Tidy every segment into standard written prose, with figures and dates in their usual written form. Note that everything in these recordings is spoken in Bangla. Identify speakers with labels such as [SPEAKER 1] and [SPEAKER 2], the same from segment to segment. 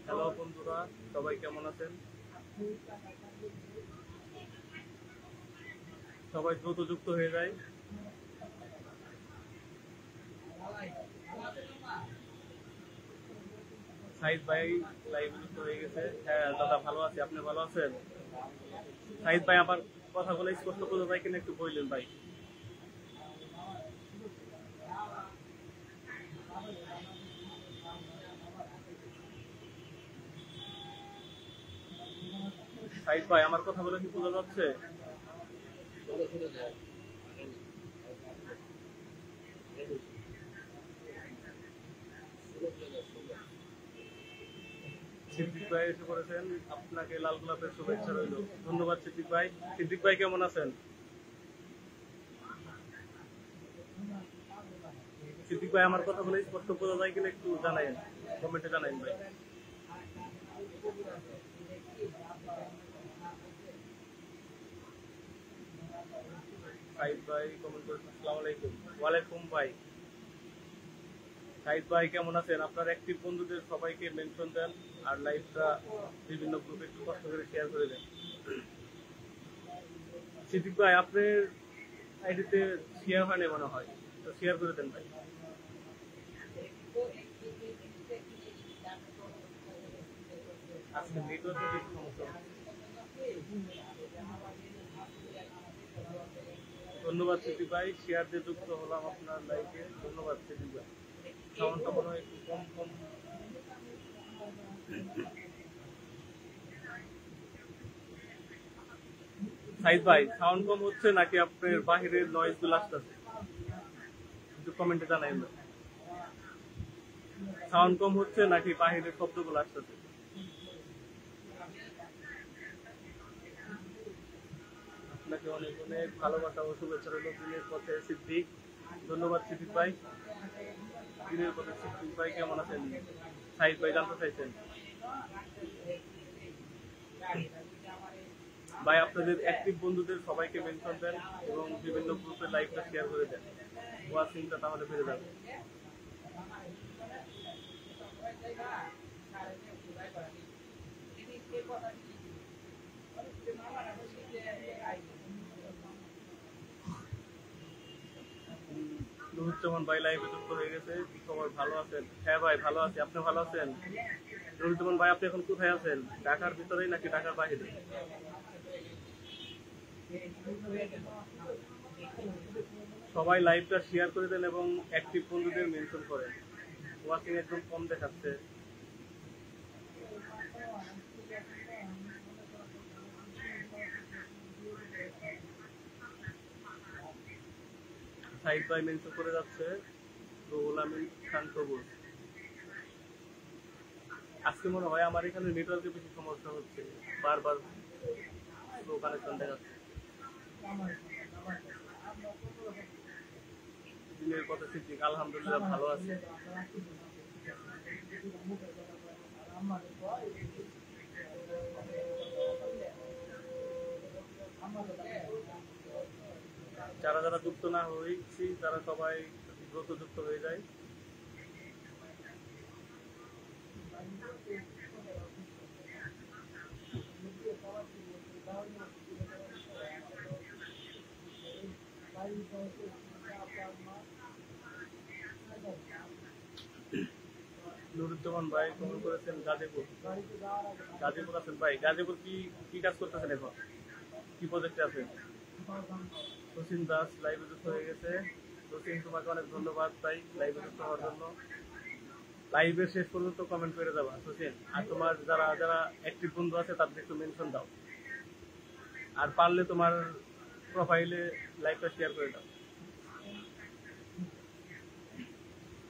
[SPEAKER 1] হ্যালো বন্ধুরা, সবাই কেমন আছেন? সবাই দ্রুত যুক্ত হয়ে যায়। সাইদ ভাই লাইভে যুক্ত হয়ে গেছে। হ্যাঁ দাদা, ভালো আছি। আপনি ভালো আছেন? সাইদ ভাই, আমার কথাগুলো স্পষ্ট করে ভাই কিনা একটু বললেন ভাই। সাইদ ভাই, আমার কথাগুলো কি বোঝা যাচ্ছে? সিদ্দিক ভাই এসে পড়েছেন, আপনাকে লাল গোলাপের শুভেচ্ছা রইল। ধন্যবাদ সিদ্দিক ভাই। সিদ্দিক ভাই কেমন আছেন? সিদ্দিক ভাই, আমার কথাগুলো স্পষ্ট বোঝা যায় কিনা একটু জানাইন, কমেন্টে জানাইন ভাই। সাইদ ভাই কমেন্ট করেছেন, আসসালামু আলাইকুম। ওয়ালাইকুম ভাই। সাইদ ভাই কেমন আছেন? আপনার অ্যাক্টিভ বন্ধুদের সবাইকে মেনশন দেন আর লাইভটা বিভিন্ন গ্রুপে একটু কষ্ট করে শেয়ার করে দেন। সিদ্দিক ভাই, আপনার আইডিতে শেয়ার হয়নি মনে হয়, তো শেয়ার করে দেন ভাই। আজকে নেটওয়ার্কের একটু সমস্যা। ধন্যবাদ সিদ্দিক ভাই, শেয়ার দিয়ে যুক্ত হলাম আপনার লাইভে। ধন্যবাদ সিদ্দিক ভাই। সাউন্ডটা মনে হয় একটু কম কম। সাইদ ভাই, সাউন্ড কম হচ্ছে নাকি আপনার বাহিরের নয়েজ গুলো আসতেছে? একটু কমেন্টে জানাইন। সাউন্ড কম হচ্ছে নাকি বাহিরের শব্দগুলো আসতেছে? আপনাকে অনেক অনেক ভালোবাসা ও শুভেচ্ছা রইল দিনের পথে সিদ্দিক। ধন্যবাদ সিদ্দিক ভাই। দিনের পথে সিদ্দিক ভাই কেমন আছেন? সাইদ ভাই জানতে চাইছেন। ভাই, আপনাদের অ্যাক্টিভ বন্ধুদের সবাইকে মেনশন দেন এবং বিভিন্ন গ্রুপে লাইভটা শেয়ার করে দেন। ওয়াচিংটা তাহলে বেড়ে যাবে। নুরুজ্জামান ভাই লাইভে যুক্ত হয়ে গেছে। কি খবর, ভালো আছেন? হ্যাঁ ভাই, ভালো আছি। আপনি ভালো আছেন? নুরুজ্জামান ভাই, আপনি এখন কোথায় আছেন? ঢাকার ভিতরেই নাকি ঢাকার বাইরে? সবাই লাইভটা শেয়ার করে দেন এবং অ্যাক্টিভ বন্ধুদের মেনশন করেন। ওয়াচিং একদম কম দেখাচ্ছে। সাইদ ভাই মেনশন করে যাচ্ছে, রুহুল আমিন খান সবুজ। আজকে মনে হয় আমার এখানে নেটওয়ার্কের বেশি সমস্যা হচ্ছে, বারবার স্লো কানেকশন দেখাচ্ছে। দিনের কথা সিদ্দিক, আলহামদুলিল্লাহ ভালো আছে। যারা যারা যুক্ত না হয়েছি তারা সবাই দ্রুত যুক্ত হয়ে যায়। নুরুজ্জামান ভাই কমেন্ট করেছেন গাজীপুর। গাজীপুর আছেন ভাই? গাজীপুর কি কি কাজ করতেছেন এখন? কি প্রজেক্টে আছেন? শচীন দাস লাইভে যুক্ত হয়ে গেছে। শচীন, তোমাকে অনেক ধন্যবাদ ভাই লাইভে যুক্ত হওয়ার জন্য। লাইভের শেষ পর্যন্ত কমেন্ট করে যাবা শচীন। আর তোমার যারা যারা অ্যাক্টিভ বন্ধু আছে তাদের একটু মেনশন দাও, আর পারলে তোমার প্রোফাইলে লাইভটা শেয়ার করে দাও।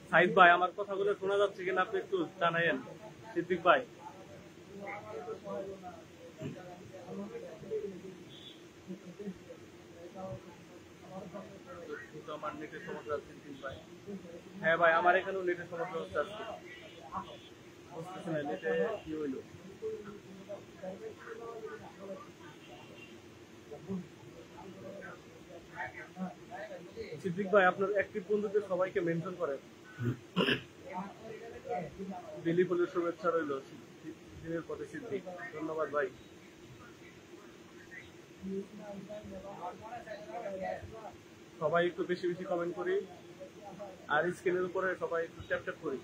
[SPEAKER 1] সাইদ ভাই, আমার কথাগুলো শোনা যাচ্ছে কিনা আপনি একটু জানাইন। সিদ্দিক ভাই, তো আমার নেটের সমস্যা আছে ভাই। হ্যাঁ ভাই, আমার এখানেও নেটের সমস্যা হচ্ছে আজকে, বুঝতেছি না নেটে কি হইলো। সিদ্দিক ভাই, আপনার অ্যাক্টিভ বন্ধুদের সবাইকে মেনশন করেন। দিলি ফুলের শুভেচ্ছা রইল দিনের পথে সিদ্দিক, ধন্যবাদ ভাই। সবাই একটু বেশি বেশি কমেন্ট করি, আর স্ক্রিনের উপরে সবাই একটু ট্যাপ ট্যাপ করি।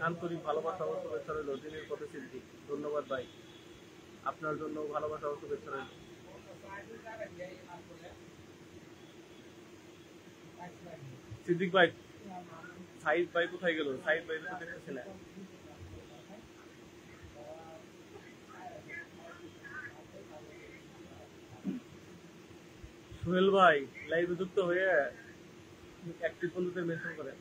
[SPEAKER 1] আন্তরিক ভালোবাসা ও শুভেচ্ছা রইল দিনের পথে সিদ্দিক, ধন্যবাদ ভাই। আপনার জন্য ভালোবাসা ও শুভেচ্ছা রইল। সিদ্দিক ভাই, সাইদ ভাই কোথায় গেল? সাইদ ভাই তো দেখতেছি না। সোহেল ভাই, লাইভে যুক্ত হয়ে অ্যাক্টিভ বন্ধুদের মেনশন করেন।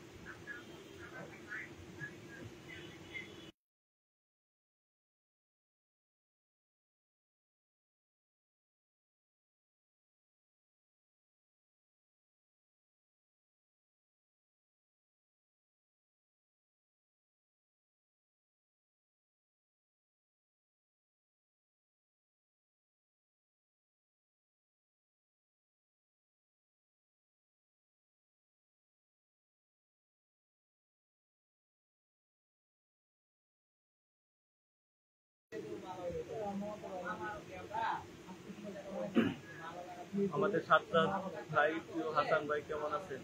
[SPEAKER 1] আমাদের সাজ্জাদ ভাই, প্রিয় হাসান ভাই কেমন আছেন?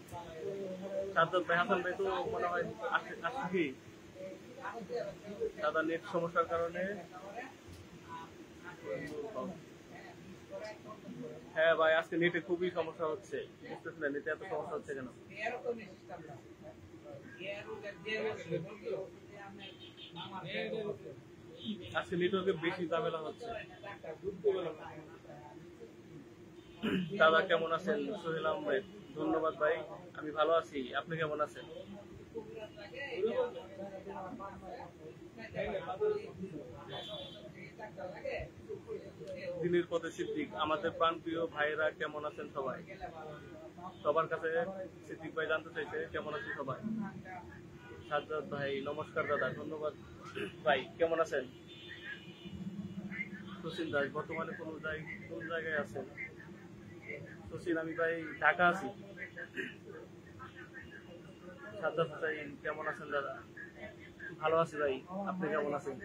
[SPEAKER 1] সাজ্জাদ ভাই, হাসান ভাই তো মনে হয় আসছে কি দাদা নেট সমস্যার কারণে। হ্যাঁ ভাই, আজকে নেটে খুবই সমস্যা হচ্ছে, বুঝতেছি না নেটে এত সমস্যা হচ্ছে কেন। আজকে নেটওয়ার্কে বেশি ঝামেলা হচ্ছে। দাদা কেমন আছেন? সোহেল আহমেদ, ধন্যবাদ ভাই, আমি ভালো আছি, আপনি কেমন আছেন? দিনের পথে সিদ্দিক, আমাদের প্রাণপ্রিয় ভাইরা কেমন আছেন সবাই? সবার কাছে সিদ্দিক ভাই জানতে চাইছে কেমন আছেন সবাই। সাজ্জাদ ভাই, নমস্কার দাদা, ধন্যবাদ ভাই, কেমন আছেন? শচীন দাস, বর্তমানে কোন জায়গায় আছেন? শচীন, আমি ভাই ঢাকা আছি। সাজ্জাদ ভাই, কেমন আছেন দাদা? ভালো আছি ভাই, আপনি কেমন আছেন?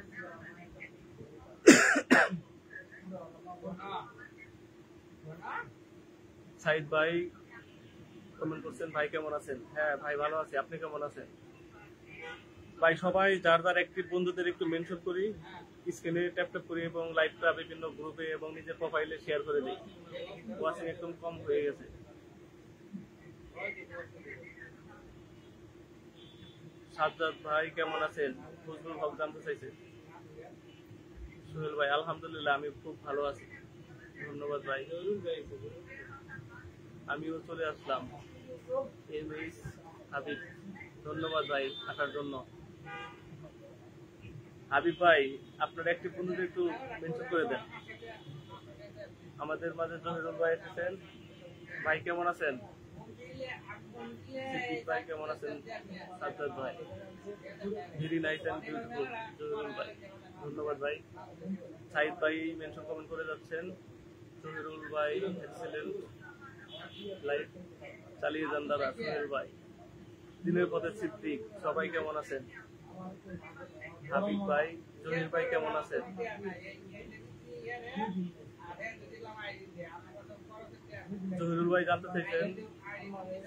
[SPEAKER 1] সাইদ ভাই কমেন্ট করছেন, ভাই কেমন আছেন? হ্যাঁ ভাই, ভালো আছি, আপনি কেমন আছেন? ভাই সবাই যার যার অ্যাক্টিভ বন্ধুদের একটু মেনশন করি, স্ক্রিনে ট্যাপ ট্যাপ করি এবং লাইভটা বিভিন্ন গ্রুপে এবং নিজের প্রোফাইলে শেয়ার করে দিই। ওয়াচিং একদম কম হয়ে গেছে। সাজ্জাদ ভাই কেমন আছেন? ফজলুল হক জানতে চাইছে। সোহেল ভাই, আলহামদুলিল্লাহ আমি খুব ভালো আছি, ধন্যবাদ ভাই। আমিও চলে আসলাম। এম এইচ হাবিব, ধন্যবাদ ভাই আসার জন্য। হাবিব ভাই, আপনার অ্যাক্টিভ বন্ধুদের একটু মেনশন করে দেন। আমাদের মাঝে জহিরুল ভাই এসেছেন, ভাই কেমন আছেন? সিদ্দিক ভাই কেমন আছেন? সাজ্জাদ ভাই, very nice and beautiful, Zahirul ভাই, ধন্যবাদ ভাই। সাইদ ভাই মেনশন কমেন্ট করে যাচ্ছেন। জহিরুল ভাই, এক্সেলেন্ট লাইভ চালিয়ে যান দাদা। সোহেল ভাই, দিনের পথে সিদ্দিক, সবাই কেমন আছেন? হাবিব ভাই, জহির ভাই কেমন আছেন? জহিরুল ভাই জানতে চাইছেন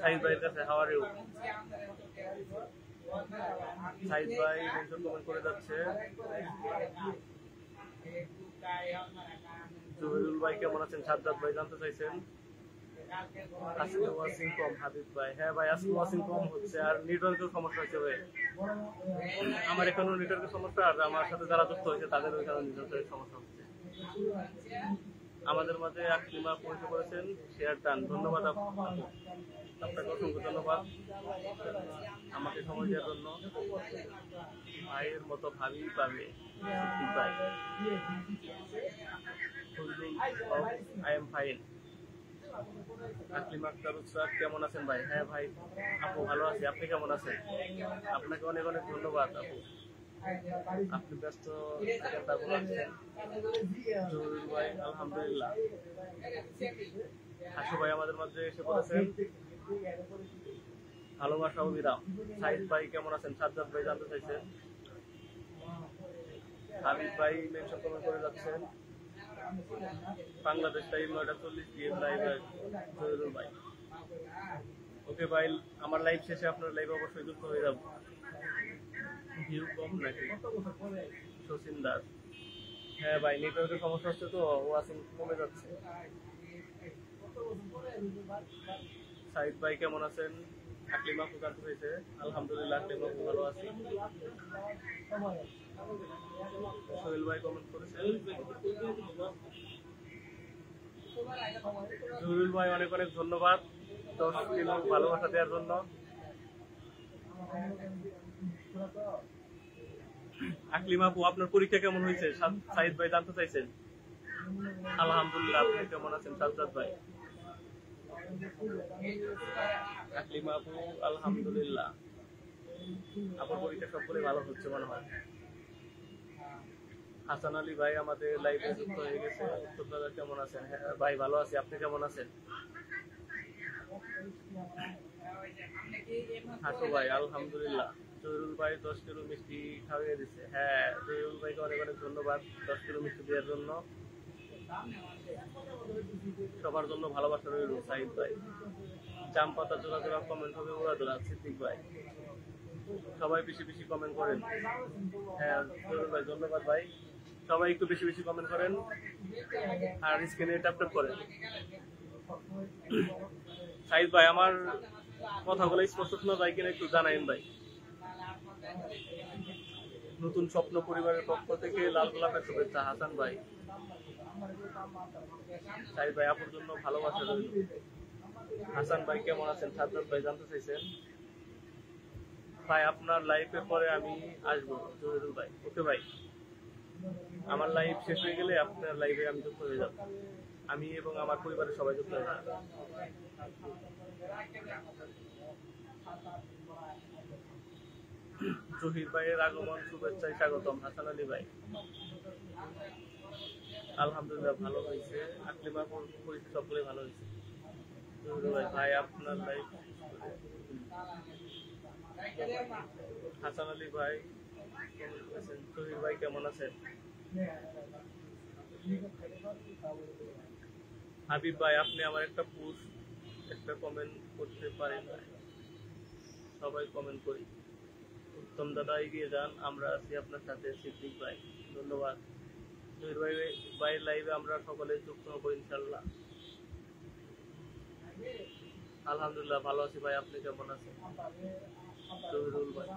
[SPEAKER 1] সাইদ ভাইয়ের কাছে, হাউ আর ইউ? সাইদ ভাই মেনশন কমেন্ট করে যাচ্ছে। জহিরুল ভাই কেমন আছেন? সাজ্জাদ ভাই জানতে চাইছেন আজকে ওয়াচিং কম। হাবিব ভাই, হ্যাঁ ভাই আজকে ওয়াচিং কম হচ্ছে, আর নেটওয়ার্কের সমস্যা হচ্ছে ভাই। আমার এখানেও নেটওয়ার্কের সমস্যা, আর আমার সাথে যারা যুক্ত হয়েছে তাদের ওইখানে নেটওয়ার্কের সমস্যা হচ্ছে। আমাদের মাঝে আকলিমা পরিচয় করেছেন, শেয়ার ডান, ধন্যবাদ আপনাকে, অসংখ্য ধন্যবাদ। আমাকে সময় দেওয়ার জন্য। ভাইয়ের মতো ভাবি পাবে সিদ্দিক ভাই। I am fine. Aklim Akter Usrat কেমন আছেন ভাই? হ্যাঁ ভাই আপু ভালো আছি, আপনি কেমন আছেন? আপনাকে অনেক অনেক ধন্যবাদ আপু, আপনি ব্যস্ত থাকেন তারপর আসছেন। জহুরুল ভাই আলহামদুলিল্লাহ। হাসু ভাই আমাদের মাঝে এসে পড়েছেন, ভালোবাসা ও বিরাম। সাইদ ভাই কেমন আছেন? সাজ্জাদ ভাই জানতে চাইছেন। হাবিব ভাই মেনশন কমেন্ট করে যাচ্ছেন। Bangladesh time 9:40 PM live Zahurul ভাই। ওকে ভাই, আমার লাইভ শেষে আপনার লাইভ অবশ্যই যুক্ত হয়ে যাব। ভিউ কম নাকি? শচীন দাস, হ্যাঁ ভাই নেটওয়ার্কের সমস্যা হচ্ছে তো ওয়াচিং কমে যাচ্ছে। সাইদ ভাই কেমন আছেন? আকলিম আপু জানতে চাইছে। আলহামদুলিল্লাহ আকলিম আপু ভালো আছি। সোহেল ভাই কমেন্ট করেছেন। জহুরুল ভাই অনেক অনেক ধন্যবাদ 10 কিলো ভালোবাসা দেওয়ার জন্য। আকলিম আপু আপনার পরীক্ষা কেমন হয়েছে? সাইদ ভাই জানতে চাইছেন। আলহামদুলিল্লাহ, আপনি কেমন আছেন সাজ্জাদ ভাই? আকলিম আপু আলহামদুলিল্লাহ, আপনার পরীক্ষা সবগুলোই ভালো হচ্ছে মনে হয়। হাসান আলী ভাই আমাদের লাইভে যুক্ত হয়ে গেছে। উত্তরদাদা কেমন আছেন? হ্যাঁ ভাই ভালো আছি, আপনি কেমন আছেন? হাসু ভাই আলহামদুলিল্লাহ। জহুরুল ভাই 10 কিলো মিষ্টি খাওয়িয়ে দিচ্ছে। হ্যাঁ জহুরুল ভাইকে অনেক অনেক ধন্যবাদ 10 কিলো মিষ্টি দেওয়ার জন্য। সবার জন্য ভালোবাসা রইল সাইদ ভাই। জাম পাতা জোড়া জোড়া কমেন্ট হবে উড়াদোড়া সিদ্দিক ভাই। সবাই বেশি বেশি কমেন্ট করেন। হ্যাঁ জহুরুল ভাই ধন্যবাদ ভাই, সবাই একটু বেশি বেশি কমেন্ট করেন আর স্ক্রিনে ট্যাপ ট্যাপ করেন। সাইদ ভাই আমার কথাগুলো স্পষ্ট শোনা যায় কিনা একটু জানাইন ভাই। নতুন স্বপ্ন পরিবারের পক্ষ থেকে লাল গোলাপের শুভেচ্ছা হাসান ভাই। সাইদ ভাই আপুর জন্য ভালোবাসা রইল। হাসান ভাই কেমন আছেন? সাজ্জাদ ভাই জানতে চাইছেন। ভাই আপনার লাইফে পরে আমি আসবো জহুরুল ভাই। ওকে ভাই, আমার লাইভ শেষ হয়ে গেলে আপনার লাইভে আমি যুক্ত হয়ে যাব। আমি এবং আমার পরিবারের সবাই যুক্ত হয়ে যাব। জহির ভাইয়ের আগমন শুভেচ্ছায় স্বাগতম হাসান আলী ভাই। আলহামদুলিল্লাহ ভালো হয়েছে। আকলিমা পরীক্ষা সবগুলোই ভালো হয়েছে। জহির ভাই ভাই আপনার লাইভ হাসান আলী ভাই জহির ভাই কেমন আছেন? হাবিব ভাই আপনি আমার একটা পোস্ট একটা কমেন্ট করতে পারেন? সবাই কমেন্ট করি। উত্তম দাদা এগিয়ে যান, আমরা আছি আপনার সাথে। সিদ্দিক ভাই ধন্যবাদ। জহির ভাই ভাইয়ের লাইভে আমরা সকলে যুক্ত হবো ইনশাল্লাহ। আলহামদুলিল্লাহ ভালো আছি ভাই, আপনি কেমন আছেন? জহিরুল ভাই,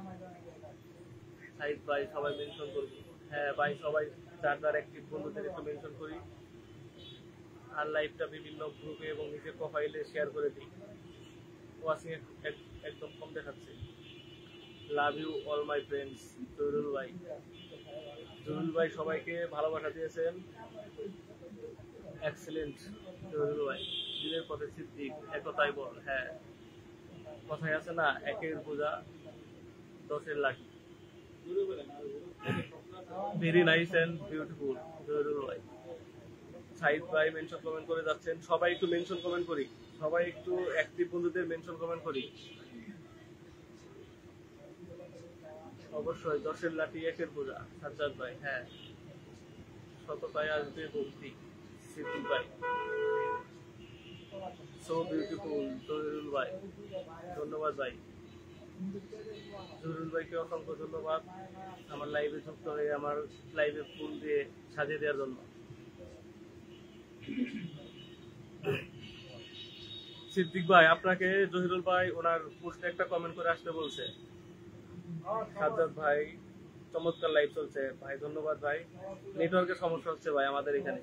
[SPEAKER 1] সাইদ ভাই সবাই মেনশন করবো। হ্যাঁ ভাই সবাই যার যার অ্যাক্টিভ বন্ধুদের একটু মেনশন করি আর লাইভটা বিভিন্ন গ্রুপে এবং নিজের প্রোফাইলে শেয়ার করে দিই। ওয়াচিং একদম কম দেখাচ্ছে। Love you all my friends Zahirul ভাই। জহিরুল ভাই সবাইকে ভালোবাসা দিয়েছেন। এক্সেলেন্ট জহিরুল ভাই। দিনের পথে সিদ্দিক একতাই বল। হ্যাঁ কথায় আছে না, একের পূজা 10-এর লাঠি। Very nice and beautiful Zahirul ভাই। সাইদ ভাই মেনশন কমেন্ট করে যাচ্ছেন। সবাই একটু মেনশন কমেন্ট করি, সবাই একটু অ্যাক্টিভ বন্ধুদের মেনশন কমেন্ট করি। অবশ্যই 10-এর লাঠি 1-এর পূজা সাজ্জাদ ভাই। হ্যাঁ সততায় আসবে ভক্তি সিদ্দিক ভাই। সো বিউটিফুল জহিরুল ভাই ধন্যবাদ ভাই। জহিরুল ভাইকে অসংখ্য ধন্যবাদ আমার লাইভে যুক্ত হয়ে আমার লাইভে ফুল দিয়ে সাজিয়ে দেওয়ার জন্য। সিদ্দিক ভাই আপনাকে জহিরুল ভাই ওনার পোস্টে একটা কমেন্ট করে আসতে বলছে। সাজ্জাদ ভাই চমৎকার লাইভ চলছে ভাই, ধন্যবাদ ভাই। নেটওয়ার্কের সমস্যা হচ্ছে ভাই আমাদের এখানে,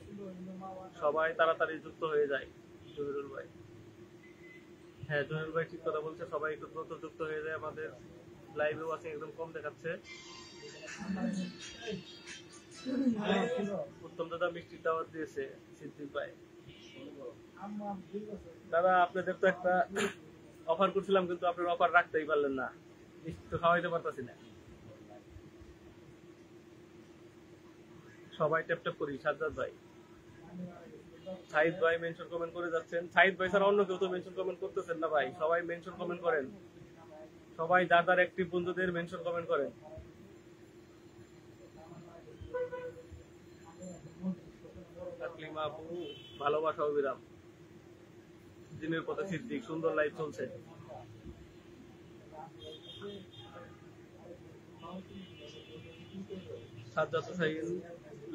[SPEAKER 1] সবাই তাড়াতাড়ি যুক্ত হয়ে যায়। জহিরুল ভাই হ্যাঁ, জহিরুল ভাই ঠিক কথা বলছে, সবাই একটু দ্রুত যুক্ত হয়ে যায়, আমাদের লাইভে ওয়াচিং একদম কম দেখাচ্ছে। উত্তম দাদা মিষ্টির দাওয়াত দিয়েছে সিদ্দিক ভাই। দাদা আপনাদের তো একটা অফার করছিলাম, কিন্তু আপনার অফার রাখতেই পারলেন না, মিষ্টি তো খাওয়াইতে পারতাছি না। সবাই ট্যাপ ট্যাপ করি। সাজ্জাদ ভাই, সাইদ ভাই মেনশন কমেন্ট করে যাচ্ছেন। সাইদ ভাই ছাড়া অন্য কেউ তো মেনশন কমেন্ট করতেছেন না ভাই, সবাই মেনশন কমেন্ট করেন, সবাই যার যার অ্যাক্টিভ বন্ধুদের মেনশন কমেন্ট করেন। তাকলিমা আপু, ভালোবাসা অবিরাম, দিনের পথে সিদ্দিক, সুন্দর লাইভ চলছে। সাজ্জাদ হোসাইন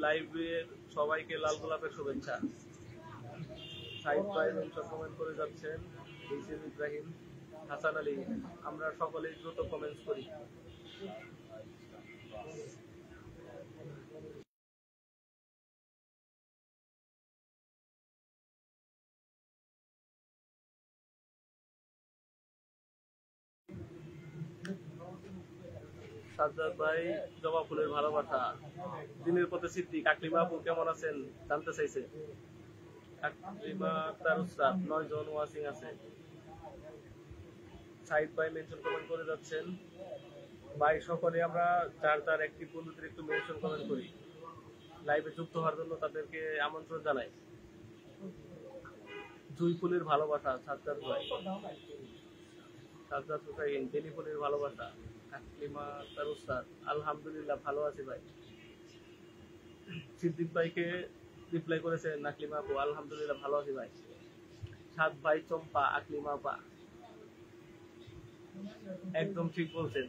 [SPEAKER 1] লাইভের সবাইকে লাল গোলাপের শুভেচ্ছা। সাইদ ভাই মেনশন কমেন্ট করে যাচ্ছেন। হিসেব ইব্রাহিম, হাসান আলী, আমরা সকলেই দ্রুত কমেন্টস করি। সাজ্জাদ ভাই, জবা ফুলের ভালোবাসা, দিনের পথে সিদ্দিক, আকলিমা আপু কেমন আছেন জানতে চাইছে। আকলিমা আক্তার উস্তাদ, 9 জন ওয়াচিং আছে। সাইদ ভাই মেনশন কমেন্ট করে যাচ্ছেন। ভাই সকলে আমরা যার যার অ্যাক্টিভ বন্ধুদের একটু মেনশন কমেন্ট করি, লাইভে যুক্ত হওয়ার জন্য তাদেরকে আমন্ত্রণ জানাই। জুই ফুলের ভালোবাসা, সাজ্জাদ ভাই। সাজ্জাদ হোসাইন, বেলি ফুলের ভালোবাসা। আকলিমা আক্তার উস্তাদ, আলহামদুলিল্লাহ ভালো আছি ভাই। সিদ্দিক ভাইকে রিপ্লাই করেছেন আকলিমা আপু, আলহামদুলিল্লাহ ভালো আছি ভাই। সাত ভাই চম্পা, আকলিমা আপা, একদম ঠিক বলছেন।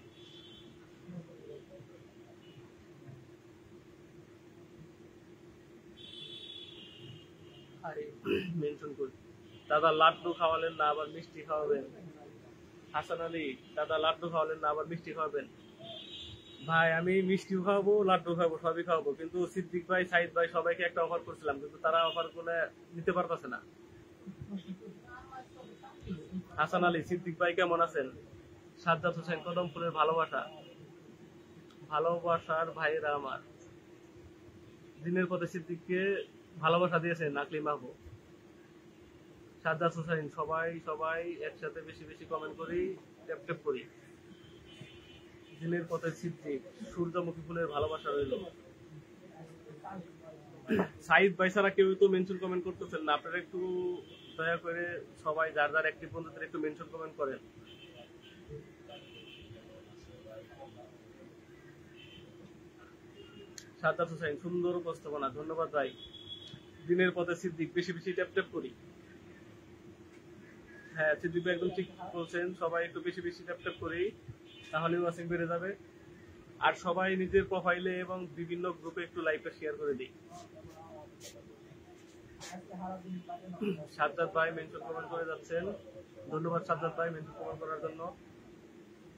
[SPEAKER 1] মেনশন করি। দাদা লাড্ডু খাওয়ালেন না আবার মিষ্টি খাওয়াবেন। হাসান আলী, দাদা লাড্ডু খাওয়ালেন না আবার মিষ্টি খাওয়াবেন। ভাই আমি মিষ্টিও খাওয়াবো, লাড্ডু খাওয়াবো, সবই খাওয়াবো, কিন্তু সিদ্দিক ভাই, সাইদ ভাই সবাইকে একটা অফার করছিলাম, কিন্তু তারা অফার গুলো নিতে পারতেছে না। হাসান আলী, সিদ্দিক ভাই কেমন আছেন। সাজ্জাদ হোসেন, কদম ফুলের ভালোবাসা, ভালোবাসার ভাইয়েরা আমার, দিনের পথে সিদ্দিককে ভালোবাসা দিয়েছেন আকলিমা আপু। সাজ্জাদ হোসেন, সবাই সবাই একসাথে বেশি বেশি কমেন্ট করি, ট্যাপ ট্যাপ করি। দিনের পথে সিদ্দিক, সূর্যমুখী ফুলের ভালোবাসা রইল। সাইদ ভাই ছাড়া কেউ তো মেনশন কমেন্ট করতেছেন না, আপনারা একটু দয়া করে সবাই যার যার অ্যাক্টিভ বন্ধুদের একটু মেনশন কমেন্ট করেন। সাজ্জাদ হোসেন, সুন্দর উপস্থাপনা, ধন্যবাদ ভাই। দিনের পথে সিদ্দিক, বেশি বেশি ট্যাপ ট্যাপ করি। হ্যাঁ সিদ্দিক ভাই একদম ঠিক বলছেন, সবাই একটু বেশি বেশি ট্যাপ ট্যাপ করি, তাহলে ওয়াচিং বেড়ে যাবে। আর সবাই নিজের প্রোফাইলে এবং বিভিন্ন গ্রুপে একটু লাইভটা শেয়ার করে দিই। সাজ্জাদ ভাই মেনশন কমেন্ট করে যাচ্ছেন, ধন্যবাদ সাজ্জাদ ভাই মেনশন কমেন্ট করার জন্য।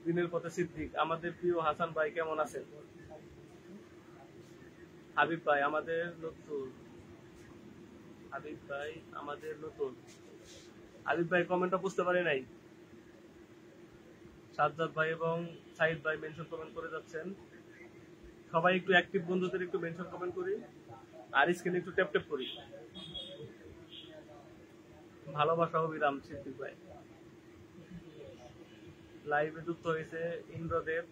[SPEAKER 1] দিনের পথে সিদ্দিক, আমাদের প্রিয় হাসান ভাই কেমন আছেন। হাবিব ভাই, আমাদের নতুন, হাবিব ভাই আমাদের নতুন, হাবিব ভাই কমেন্টটা বুঝতে পারি নাই। সাজ্জাদ ভাই এবং সাইদ ভাই মেনশন কমেন্ট করে যাচ্ছেন। সবাই একটু অ্যাক্টিভ বন্ধুদের একটু মেনশন কমেন্ট করি, আর স্ক্রিনে একটু ট্যাপ ট্যাপ করি। ভালোবাসা অবিরাম, সিদ্দিক ভাই। লাইভে যুক্ত হয়েছে ইন্দ্রদেব,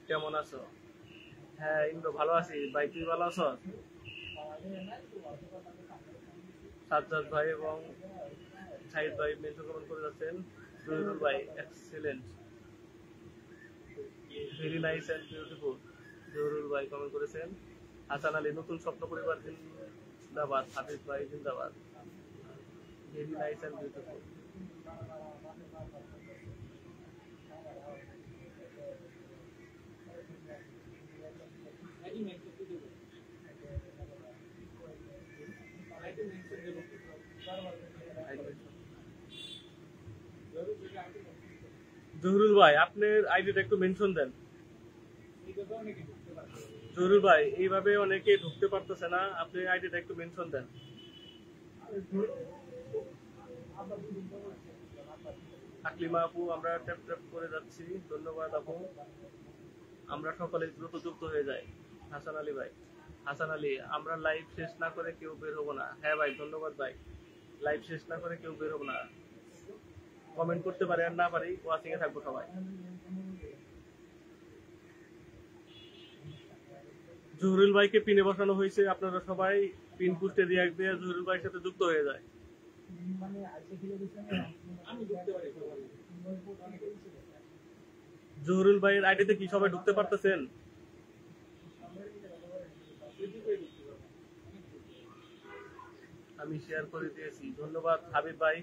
[SPEAKER 1] কেমন আছো। হ্যাঁ ইন্দ্র, ভালো আছি ভাই, তুই ভালো আছো। সাজ্জাদ ভাই এবং সাইদ ভাই মেনশন কমেন্ট করে যাচ্ছেন। জহিরুল ভাই, excellent, very nice and beautiful, Zahirul ভাই কমেন্ট করেছেন। হাসান আলী, নতুন স্বপ্ন পরিবার জিন্দাবাদ। হাবিব ভাই জিন্দাবাদ, very nice and beautiful. Zahurul ভাই, আপনার আইডিটা একটু মেনশন দেন। জহুরুল ভাই, এইভাবে অনেকে ঢুকতে পারতেছে না, আপনি আইডিটা একটু মেনশন দেন। আকলিমা আপু, আমরা ট্যাপ ট্যাপ করে যাচ্ছি, ধন্যবাদ আপু। আমরা সকলে দ্রুত যুক্ত হয়ে যাই। হাসান আলী ভাই, হাসান আলী, আমরা লাইভ শেষ না করে কেউ বের হবো না। হ্যাঁ ভাই, ধন্যবাদ ভাই। লাইভ শেষ না করে কেউ বের হবো না, কমেন্ট করতে পারে আর না পারি, ওয়াচিং এ থাকবো সবাই। জহুরুল ভাইকে পিনে বসানো হয়েছে, আপনারা সবাই পিন পুস্টে দিয়ে জহুরুল ভাইয়ের সাথে যুক্ত হয়ে যায়। জহুরুল ভাইয়ের আইডিতে কি সবাই ঢুকতে পারতেছেন? আমি শেয়ার করে দিয়েছি, ধন্যবাদ হাবিব ভাই।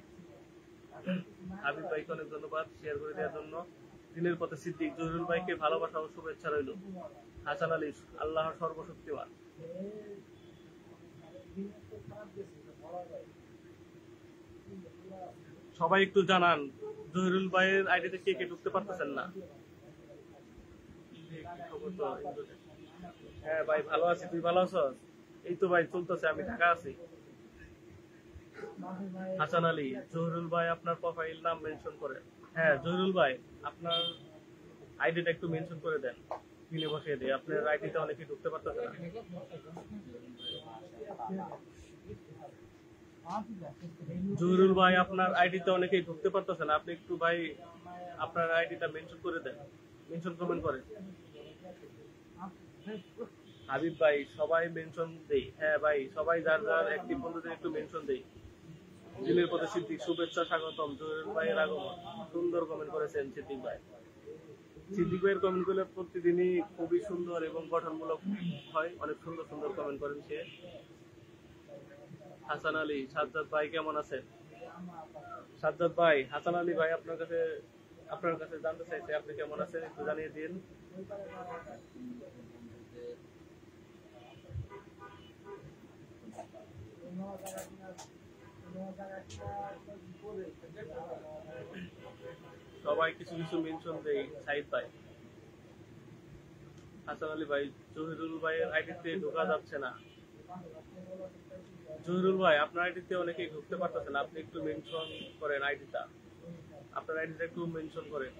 [SPEAKER 1] হাবিব ভাইকে অনেক ধন্যবাদ শেয়ার করে দেওয়ার জন্য। দিনের পথে সিদ্দিক, জহুরুল ভাইকে ভালোবাসা ও শুভেচ্ছা রইল। হাসান আলী, আল্লাহ সর্বশক্তিমান। সবাই একটু জানান জহিরুল ভাইয়ের আইডিতে কে কে ঢুকতে পারতেছেন না। হ্যাঁ ভাই, ভালো আছি, তুই ভালো আছিস? এই তো ভাই চলতেছে, আমি ঢাকা আছি। হাসান আলী, জহিরুল ভাই আপনার প্রোফাইল নাম মেনশন করে। হ্যাঁ জহিরুল ভাই, আপনার আইডিটা একটু মেনশন করে দেন, পিনে বসিয়ে দিই। আপনার আইডিতে অনেকে ঢুকতে পারতেছে না। জহিরুল ভাই, আপনার আইডিতে অনেকেই ঢুকতে পারতেছে না, আপনি একটু ভাই আপনার আইডিটা মেনশন করে দেন, মেনশন কমেন্ট করেন। হাবিব ভাই, সবাই মেনশন দেই। হ্যাঁ ভাই, সবাই যার যার অ্যাক্টিভ বন্ধুদের একটু মেনশন দেই। দিনের পথে সিদ্দিক, শুভেচ্ছা স্বাগতম। জহিরুল ভাইয়ের আগমন, সুন্দর কমেন্ট করেছেন সিদ্দিক ভাই। সিদ্দিক ভাইয়ের কমেন্ট গুলো প্রতিদিনই খুবই সুন্দর এবং গঠনমূলক হয়, অনেক সুন্দর সুন্দর কমেন্ট করেন সে। হাসান আলী, সাজ্জাদ ভাই কেমন আছেন? সাজ্জাদ ভাই, হাসান আলী ভাই আপনার কাছে জানতে চাইছে আপনি কেমন আছেন, একটু জানিয়ে দিন। সবাই কিছু কিছু মেনশন দেই। সাইদ ভাই, হাসান আলী ভাই, জহিরুল ভাইয়ের আইডিতে ঢোকা যাচ্ছে না। জহিরুল ভাই, আপনার আইডিতে অনেকেই ঢুকতে পারতেছে না, আপনি একটু মেনশন করেন আইডিটা, আপনার আইডিটা একটু মেনশন করেন।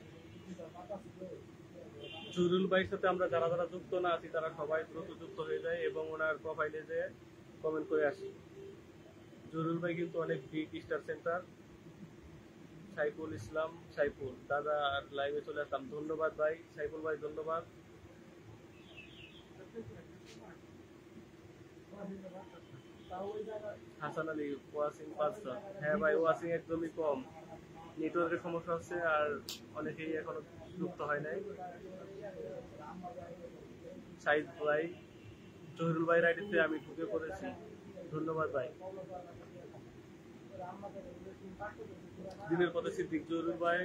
[SPEAKER 1] জহিরুল ভাইয়ের সাথে আমরা যারা যারা যুক্ত না আছি তারা সবাই দ্রুত যুক্ত হয়ে যায় এবং ওনার প্রোফাইলে যে কমেন্ট করে আসি। জহিরুল ভাই কিন্তু অনেক big star centre. Saiful Islam, Saiful দাদা লাইভে চলে আসলাম, ধন্যবাদ ভাই। সাইফুল ভাই ধন্যবাদ। হাসান আলী, ওয়াচিং 5জন। হ্যাঁ ভাই, ওয়াচিং একদমই কম, নেটওয়ার্কের সমস্যা হচ্ছে আর অনেকেই এখনো যুক্ত হয় নাই। সাইদ ভাই, জহিরুল ভাইয়ের আইডিতে আমি ঢুকে পড়েছি, ধন্যবাদ ভাই। দিনের পথে সিদ্দিক, জহিরুল ভাই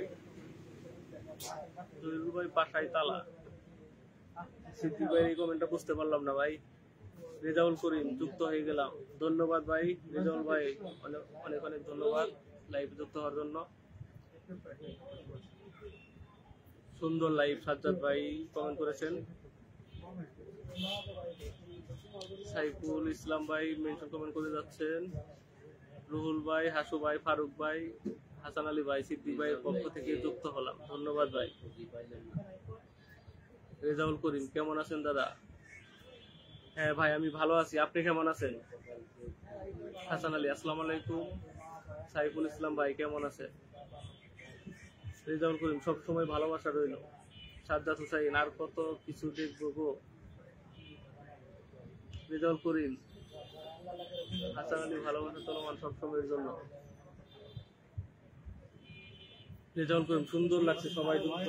[SPEAKER 1] বাসায় তালা। সিদ্দিক ভাই এই কমেন্টটা বুঝতে পারলাম না ভাই। রেজাউল করিম, যুক্ত হয়ে গেলাম, ধন্যবাদ ভাই। রেজাউল ভাই অনেক অনেক অনেক ধন্যবাদ লাইভে যুক্ত হওয়ার জন্য। সুন্দর লাইভ, সাজ্জাদ ভাই কমেন্ট করেছেন। সাইফুল ইসলাম ভাই মেনশন কমেন্ট করে যাচ্ছেন। রুহুল ভাই, হাসু ভাই, ফারুক ভাই, হাসান আলী ভাই, সিদ্দিক ভাইয়ের পক্ষ থেকে যুক্ত হলাম, ধন্যবাদ ভাই। রেজাউল করিম, কেমন আছেন দাদা? হ্যাঁ ভাই, আমি ভালো আছি, আপনি কেমন আছেন? হাসান আলী, আসসালামু আলাইকুম। সাইফুল ইসলাম ভাই কেমন আছেন? রেজাউল করিম, সবসময় ভালোবাসা রইল। সাজ্জাদ হুসাইন, আর কত কিছু দেখবো গো। রেজাউল করিম, হাসান আলী, ভালোবাসা চলমান সবসময়ের জন্য। রেজাউল করিম, সুন্দর লাগছে সবাই যুক্ত।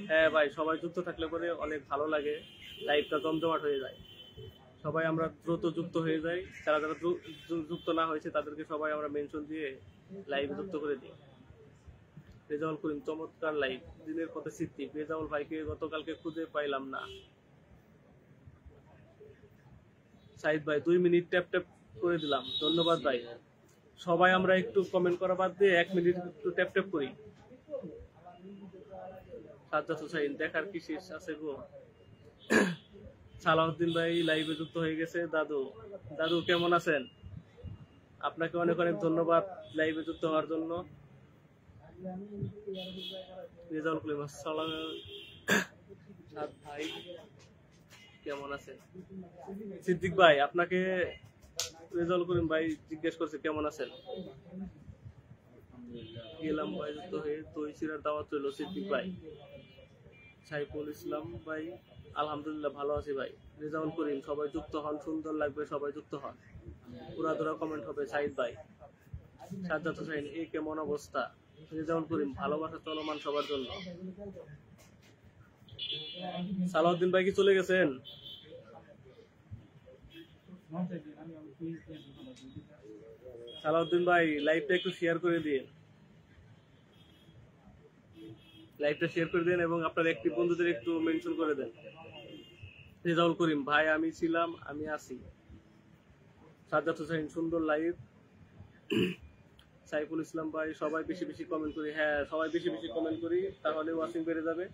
[SPEAKER 1] হ্যাঁ ভাই, সবাই যুক্ত থাকলে পরে অনেক ভালো লাগে, লাইভটা জমজমাট হয়ে যায়। সবাই আমরা দ্রুত যুক্ত হয়ে যাই, যারা যারা যুক্ত না হয়েছে তাদেরকে সবাই আমরা মেনশন দিয়ে লাইভে যুক্ত করে দিই। রেজাউল করিম, চমৎকার লাইভ। দিনের পথে সিদ্দিক, রেজাউল ভাইকে গতকালকে খুঁজে পাইলাম না। সাইদ ভাই, 2 মিনিট ট্যাপ ট্যাপ করে দিলাম, ধন্যবাদ ভাই। সবাই আমরা একটু কমেন্ট করা বাদ দিয়ে 1 মিনিট একটু ট্যাপ ট্যাপ করি। সাজ্জাদ হুসাইন, দেখার কি শেষ আছে গো। সালাউদ্দিন ভাই লাইভে যুক্ত হয়ে গেছে। দাদু, দাদু কেমন আছেন? আপনাকে অনেক অনেক ধন্যবাদ লাইভে যুক্ত হওয়ার জন্য। রেজাউল করিম, আসসালাম ভাই, কেমন আছেন? সিদ্দিক ভাই, আপনাকে রেজাউল করিম ভাই জিজ্ঞেস করছে কেমন আছেন। গেলাম ভাই যুক্ত হয়ে দই চিরার দাওয়াত রইল। সিদ্দিক ভাই, সাইফুল ইসলাম ভাই, আলহামদুলিল্লাহ ভালো আছি ভাই। রেজাউল করিম, সবাই যুক্ত হন, সুন্দর লাগবে, সবাই যুক্ত হন। পুরাদুরা কমেন্ট হবে। সাইদ ভাই, সাজ্জাদ হোসেন, এই কেমন অবস্থা? রেজাউল করিম, ভালোবাসা চলমান সবার জন্য। সালাউদ্দিন ভাই কি চলে গেছেন? সালাউদ্দিন ভাই, লাইভটা একটু শেয়ার করে দিন, লাইভটা শেয়ার করে দেন এবং আপনার একটি বন্ধুদের একটু মেনশন করে দেন। রেজাউল করিম ভাই, আমি ছিলাম, আমি আছি। সাজ্জাদ হোসেন, সুন্দর লাইভ। সাইফুল ইসলাম ভাই, সবাই বেশি বেশি কমেন্ট করি। হ্যাঁ, সবাই বেশি বেশি কমেন্ট করি, তাহলে ওয়াচিং বেড়ে যাবে।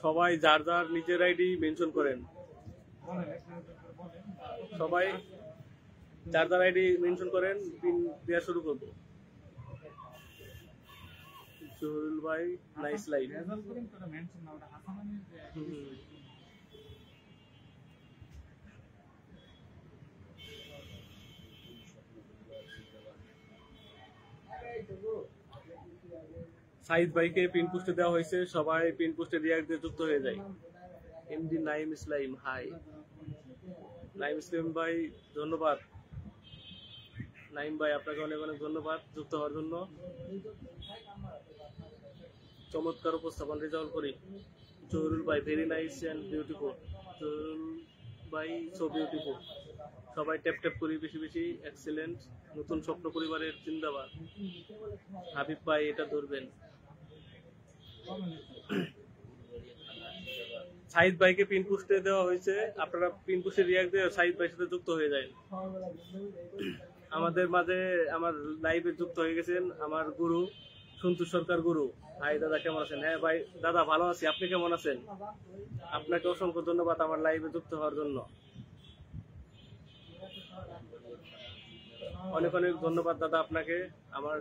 [SPEAKER 1] সবাই যার যার নিজের আইডি মেনশন করেন, সবাই যার যার আইডি মেনশন করেন, পিন দেওয়া শুরু করবো। জহুরুল ভাই, নাইস লাইভ। সাইদ ভাইকে পিন পোস্টে দেওয়া হয়েছে, সবাই পিন পোস্টে রিয়াক্ট দিয়ে যুক্ত হয়ে যায়। এমডি নাইম ইসলাম, হাই নাইম ইসলাম ভাই, ধন্যবাদ। নাইম ভাই, আপনাকে অনেক অনেক ধন্যবাদ যুক্ত হওয়ার জন্য। চমৎকার উপস্থাপন রেজাউল করিম। জহুরুল ভাই, very nice and beautiful. Zahurul ভাই, সো বিউটিফুল। সবাই ট্যাপ ট্যাপ করি বেশি বেশি। এক্সেলেন্ট। নতুন স্বপ্ন পরিবারের জিন্দাবাদ। হাবিব ভাই, এটা ধরবেন। সাইদ ভাইকে পিন পোস্টে দেওয়া হয়েছে, আপনারা পিন পোস্টে রিয়াক্ট দিয়ে সাইদ ভাইয়ের সাথে যুক্ত হয়ে যায়। আমাদের মাঝে আমার লাইভে যুক্ত হয়ে গেছেন আমার গুরু সন্তোষ সরকার গুরু। হাই দাদা, কেমন আছেন? হ্যাঁ ভাই, দাদা ভালো আছি, আপনি কেমন আছেন? আপনাকে অসংখ্য ধন্যবাদ আমার লাইভে যুক্ত হওয়ার জন্য। অনেক অনেক ধন্যবাদ দাদা আপনাকে আমার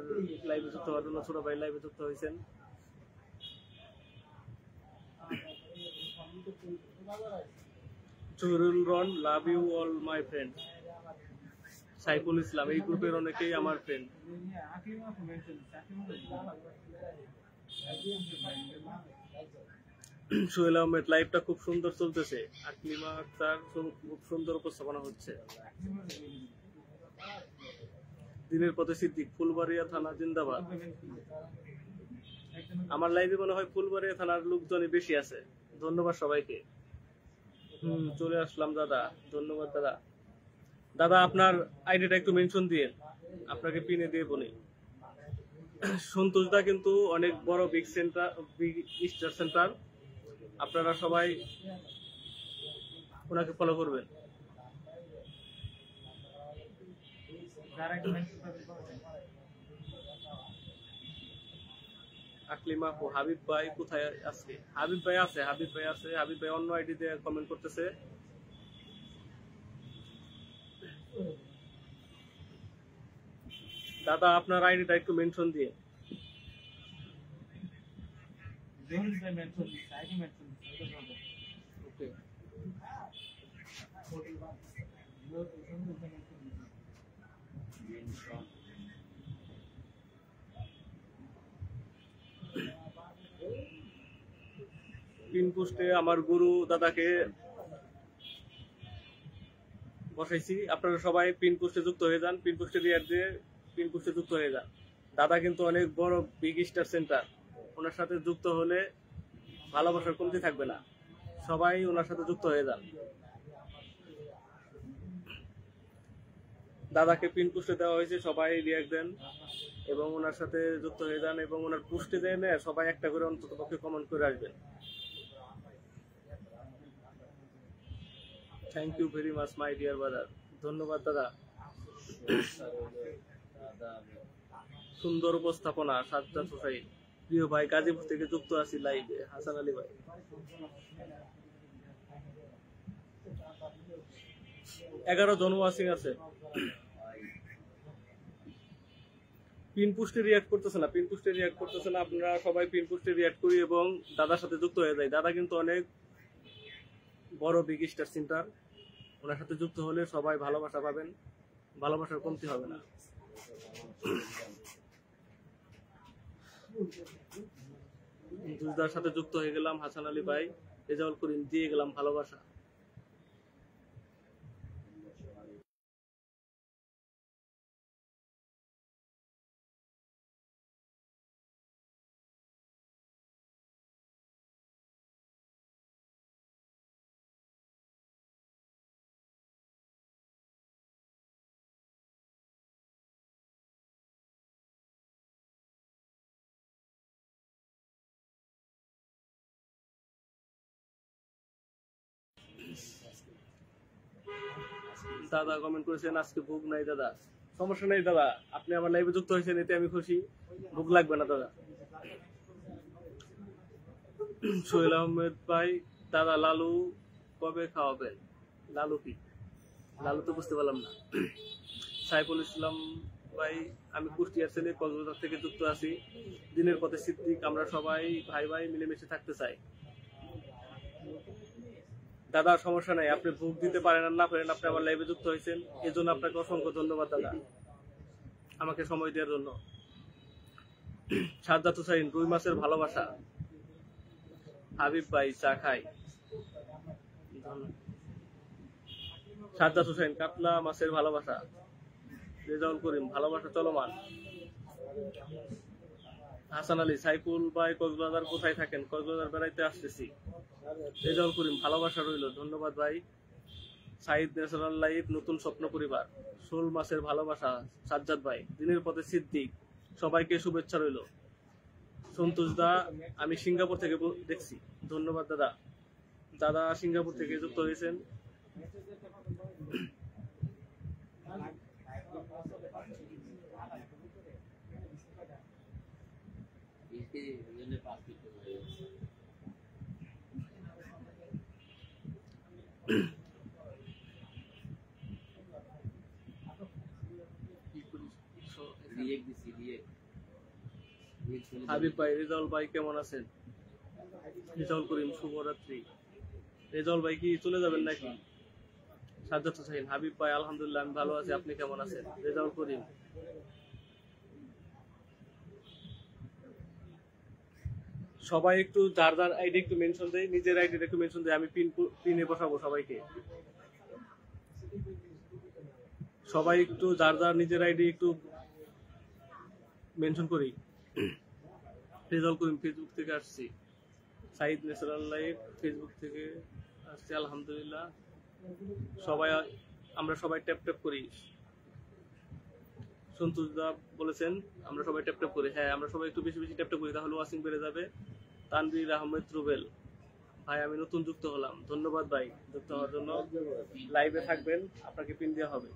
[SPEAKER 1] লাইভে যুক্ত হওয়ার জন্য। ছোট ভাই লাইভে যুক্ত হয়েছেন। Zahurul Ron, love you all my friend. Saiful Islam, এই গ্রুপের অনেকেই আমার ফ্রেন্ড। সোহেল আহমেদ, লাইভটা খুব সুন্দর চলতেছে। আকলিমা আক্তার, খুব সুন্দর উপস্থাপনা হচ্ছে। দিনের পথে সিদ্দিক, ফুলবাড়িয়া থানা জিন্দাবাদ। আমার লাইভে মনে হয় ফুলবাড়িয়া থানার লোকজনই বেশি আছে। ধন্যবাদ সবাইকে। চলে আসলাম দাদা, ধন্যবাদ দাদা। দাদা, আপনার আইডিটা একটু মেনশন দিয়ে, আপনাকে পিনে দিয়ে বলি। সন্তোষ দা কিন্তু অনেক বড় big centre, big star centre. আপনারা সবাই ওনাকে ফলো করবেন। আকলিমা, হাবিব ভাই কোথায় আছে? হাবিব ভাই আছে, হাবিব ভাই আছে। হাবিব ভাই অন্য আইডি দিয়ে কমেন্ট করতেছে। দাদা, আপনার আইডিটা একটু মেনশন দিয়ে। পিন পোস্টে আমার গুরু দাদাকে বসাইছি। আপনারা সবাই পিন পোস্টে যুক্ত হয়ে যান, পিন পোস্টে রিয়াক্ট দিয়ে পিন পোস্টে যুক্ত হয়ে যান। দাদা কিন্তু অনেক বড় বিগ স্টার সেন্টার, ওনার সাথে যুক্ত হলে ভালোবাসার কমতি থাকবে না। সবাই ওনার সাথে যুক্ত হয়ে যান। দাদাকে পিন পুষ্টে দেওয়া হয়েছে, সবাই রিয়াক্ট দেন এবং ওনার সাথে যুক্ত হয়ে যান এবং ওনার পুষ্টে দেন, সবাই একটা করে অন্তত পক্ষে কমেন্ট করে আসবেন। Thank you very much my dear brother. ধন্যবাদ দাদা। সুন্দর উপস্থাপনা সাজ্জাদ হোসাইন। প্রিয় ভাই, গাজীপুর থেকে যুক্ত আছি লাইভে। হাসান আলী ভাই, 11 জন ওয়াচিং আছে। পিন পোস্টে রিঅ্যাক্ট করতেছে না, পিন পোস্টে রিঅ্যাক্ট করতেছে না। আপনারা সবাই পিন পোস্টে রিঅ্যাক্ট করি এবং দাদার সাথে যুক্ত হয়ে যায়। দাদা কিন্তু অনেক বড় বিগ স্টার সিন্টার। ওনার সাথে যুক্ত হলে সবাই ভালোবাসা পাবেন, ভালোবাসার কমতি হবে না। দুজদার সাথে যুক্ত হয়ে গেলাম। হাসান আলী ভাই, রেজাউল করিম দিয়ে গেলাম ভালোবাসা। দাদা কমেন্ট করেছেন আজকে ভোগ নাই। দাদা সমস্যা নেই দাদা, আপনি আমার লাইভে যুক্ত হয়েছেন, এতে আমি খুশি। ভোগ লাগবে না দাদা। সোহেল আহমেদ ভাই, দাদা লালু কবে খাওয়াবেন? লালু কি? লালু তো বুঝতে পারলাম না। সাইফুল ইসলাম ভাই, আমি কুষ্টিয়ার ছেলে, কক্সবাজার থেকে যুক্ত আছি। দিনের পথে সিদ্দিক, আমরা সবাই ভাই ভাই মিলেমিশে থাকতে চাই। দাদা সমস্যা নাই, আপনি ভোগ দিতে পারেন আর না পারেন, আপনি আমার লাইভে যুক্ত হয়েছেন, এই জন্য আপনাকে অসংখ্য ধন্যবাদ দাদা, আমাকে সময় দেওয়ার জন্য। সাজ্জাদ হোসাইন, রুই মাছের ভালোবাসা। হাবিব ভাই, চা খাই। সাজ্জাদ হোসাইন, কাতলা মাছের ভালোবাসা। রেজাউল করিম, ভালোবাসা চলমান। হাসান আলী, সাইফুল ভাই কক্সবাজার কোথায় থাকেন? কক্সবাজার বেড়াইতে আসতেছি। রেজাউল করিম, ভালোবাসা রইল। ধন্যবাদ ভাই। সাইদ ন্যাচারাল লাইফ, নতুন স্বপ্ন পরিবার। শোল মাছের ভালোবাসা। সাজ্জাদ ভাই, দিনের পথে সিদ্দিক, সবাইকে শুভেচ্ছা রইল। সন্তোষ দা, আমি সিঙ্গাপুর থেকে দেখছি। ধন্যবাদ দাদা। দাদা সিঙ্গাপুর থেকে যুক্ত হয়েছেন। হাবিব ভাই, রেজাউল ভাই কেমন আছেন? রেজাউল করিম, শুভরাত্রি। রেজাউল ভাই কি চলে যাবেন নাকি? সাজ্জাদ হোসেন, হাবিব ভাই আলহামদুলিল্লাহ আমি ভালো আছি, আপনি কেমন আছেন? রেজাউল করিম, সবাই একটু যার যার আইডি একটু মেনশন দেয়, নিজের আইডি একটু মেনশন দেয়, আমি পিনে বসাবো সবাইকে। সবাই একটু যার যার নিজের আইডি একটু মেনশন করি। রেজাউল করিম, ফেসবুক থেকে আসছি। সাইদ ন্যাচারাল লাইফ, ফেসবুক থেকে আসছি। আলহামদুলিল্লাহ, সবাই আমরা সবাই ট্যাপ ট্যাপ করি। সন্তোষ দা বলেছেন আমরা সবাই ট্যাপ ট্যাপ করি। হ্যাঁ, আমরা সবাই একটু বেশি বেশি ট্যাপ ট্যাপ করি, তাহলে ওয়াচিং বেড়ে যাবে। তানভীর আহমেদ রুবেল ভাই, আমি নতুন যুক্ত হলাম। ধন্যবাদ ভাই যুক্ত হওয়ার জন্য। লাইভে থাকবেন, আপনাকে পিন দেওয়া হবে।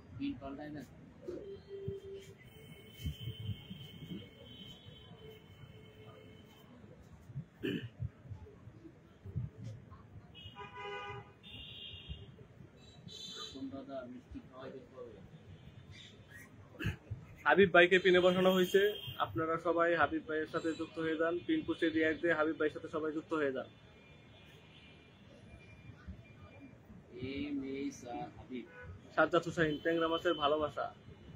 [SPEAKER 1] হাবিব ভাইকে পিনে বসানো হয়েছে, আপনারা সবাই হাবিব ভাইয়ের সাথে যুক্ত হয়ে যান। পিন পোস্টে রিঅ্যাক্ট দিয়ে হাবিব ভাইয়ের সাথে সবাই যুক্ত হয়ে যান। সাজ্জাদ হোসাইন, ট্যাংরা মাছের ভালোবাসা।